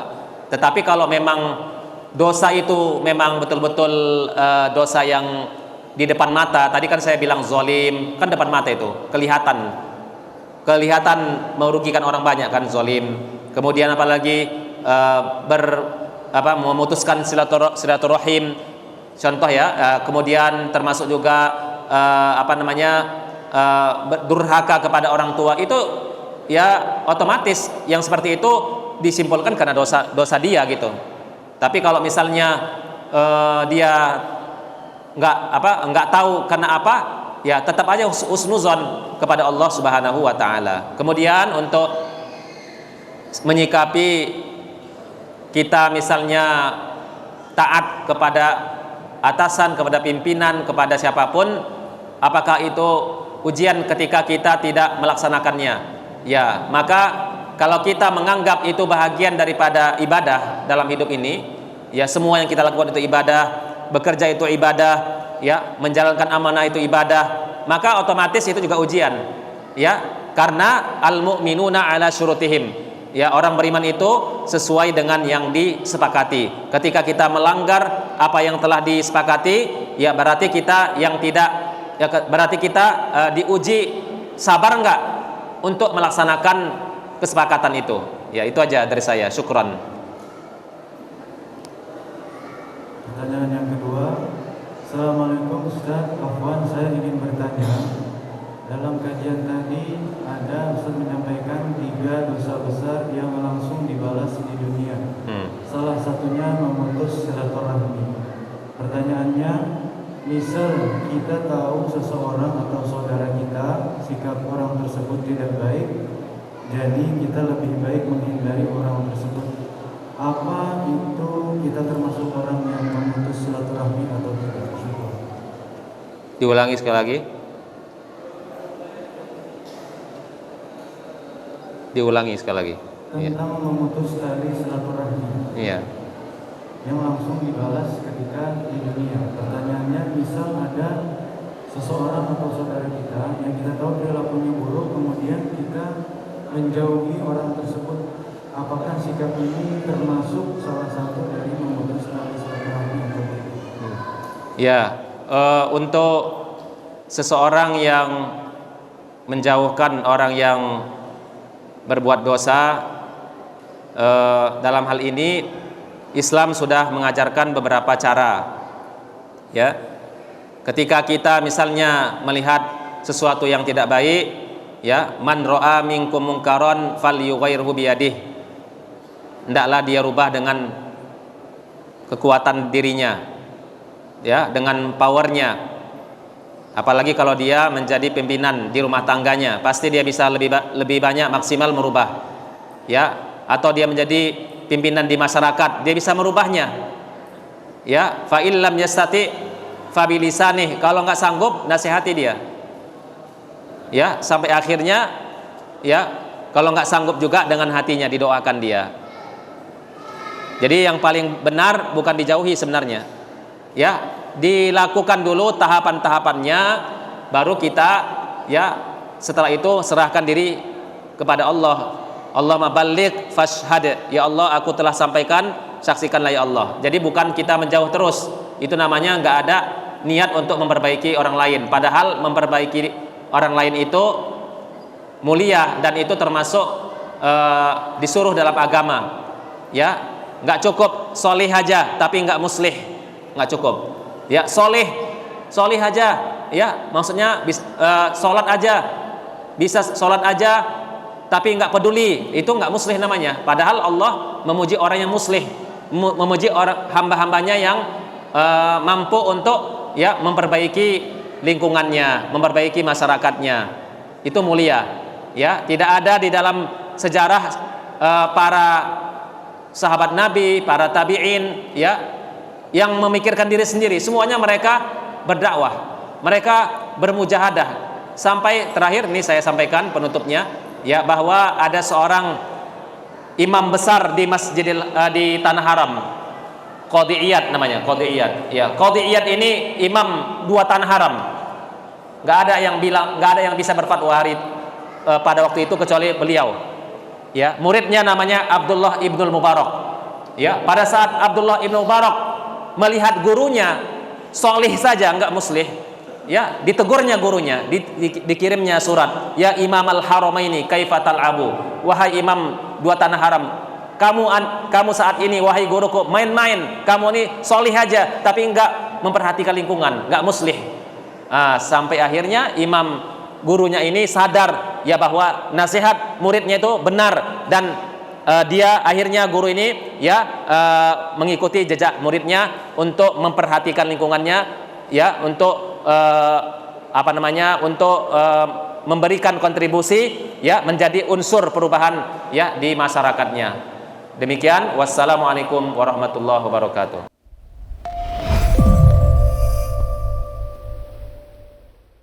A: Tetapi kalau memang dosa itu memang betul-betul dosa yang di depan mata, tadi kan saya bilang zolim, kan depan mata itu kelihatan merugikan orang banyak kan, zolim. Kemudian apalagi memutuskan silaturahim, contoh ya. Kemudian termasuk juga durhaka kepada orang tua, itu ya otomatis yang seperti itu disimpulkan karena dosa dia gitu. Tapi kalau misalnya dia nggak tahu karena apa, ya tetap aja husnuzon kepada Allah Subhanahu wa taala. Kemudian untuk menyikapi kita misalnya taat kepada atasan, kepada pimpinan, kepada siapapun, apakah itu ujian ketika kita tidak melaksanakannya? Ya, maka kalau kita menganggap itu bahagian daripada ibadah dalam hidup ini, ya semua yang kita lakukan itu ibadah, bekerja itu ibadah, ya menjalankan amanah itu ibadah, maka otomatis itu juga ujian, ya, karena al-mu'minuna ala syurutihim. Ya, orang beriman itu sesuai dengan yang disepakati. Ketika kita melanggar apa yang telah disepakati, ya berarti kita diuji sabar enggak untuk melaksanakan kesepakatan itu. Ya, itu aja dari saya. Syukran.
B: Pertanyaan yang kedua. Assalamualaikum Ustaz, Afwan, saya ingin bertanya. Dalam kajian tadi ada Ustaz menyampaikan 3 dosa besar yang langsung dibalas di dunia. Salah satunya memutus silaturahmi. Pertanyaannya, misal kita tahu seseorang atau saudara kita sikap orang tersebut tidak baik, jadi kita lebih baik menghindari orang tersebut. Apa itu kita termasuk orang yang memutus silaturahmi atau tidak?
A: Diulangi sekali lagi.
B: Tentang memutus tali silaturahmi.
A: Iya.
B: Yang langsung dibalas ketika di dunia. Pertanyaannya, misal ada seseorang atau saudara kita yang kita tahu perilakunya buruk, kemudian kita menjauhi orang tersebut, apakah sikap ini termasuk salah satu dari memutus tali silaturahmi atau tidak?
A: Ya, untuk seseorang yang menjauhkan orang yang berbuat dosa, dalam hal ini Islam sudah mengajarkan beberapa cara. Ya, ketika kita misalnya melihat sesuatu yang tidak baik, ya, man ra'a minkum munkaron falyughayyirhu biyadihi, hendaklah dia rubah dengan kekuatan dirinya, ya, dengan powernya. Apalagi kalau dia menjadi pimpinan di rumah tangganya, pasti dia bisa lebih banyak maksimal merubah, ya. Atau dia menjadi pimpinan di masyarakat, dia bisa merubahnya, ya. Fa illam yastati fa bilisanih, kalau nggak sanggup nasihati dia, ya, sampai akhirnya, ya, kalau nggak sanggup juga dengan hatinya didoakan dia. Jadi yang paling benar bukan dijauhi sebenarnya, ya, dilakukan dulu tahapan-tahapannya, baru kita, ya, setelah itu serahkan diri kepada Allah. Allahumma balligh fashhad, ya Allah aku telah sampaikan, saksikanlah ya Allah. Jadi bukan kita menjauh terus, itu namanya nggak ada niat untuk memperbaiki orang lain, padahal memperbaiki orang lain itu mulia dan itu termasuk disuruh dalam agama, ya. Nggak cukup solih aja tapi nggak muslih, nggak cukup. Ya, solih aja, ya, maksudnya sholat aja, bisa sholat aja tapi nggak peduli, itu nggak muslih namanya. Padahal Allah memuji orang yang muslih, memuji orang hamba-hambanya yang mampu untuk ya memperbaiki lingkungannya, memperbaiki masyarakatnya. Itu mulia. Ya, tidak ada di dalam sejarah para sahabat Nabi, para tabi'in ya yang memikirkan diri sendiri. Semuanya mereka berdakwah, mereka bermujahadah sampai terakhir ini saya sampaikan penutupnya ya, bahwa ada seorang imam besar di di Tanah Haram, Qadhi Iyad namanya, Qadhi Iyad. Ya, Qadhi Iyad ini imam 2 Tanah Haram. Nggak ada yang bisa berfatwa pada waktu itu kecuali beliau. Ya, muridnya namanya Abdullah Ibnul Mubarak. Ya, pada saat Abdullah Ibnul Mubarak melihat gurunya solih saja nggak muslih, ya ditegurnya gurunya, dikirimnya surat, ya Imam al-Haramaini kaifatal abu, wahai imam 2 Tanah Haram, kamu saat ini wahai guruku main-main, kamu ini solih aja tapi nggak memperhatikan lingkungan, nggak muslih. Sampai akhirnya imam gurunya ini sadar ya bahwa nasihat muridnya itu benar, dan dia akhirnya guru ini ya mengikuti jejak muridnya untuk memperhatikan lingkungannya, ya untuk untuk memberikan kontribusi ya menjadi unsur perubahan ya di masyarakatnya. Demikian, wassalamualaikum warahmatullahi wabarakatuh.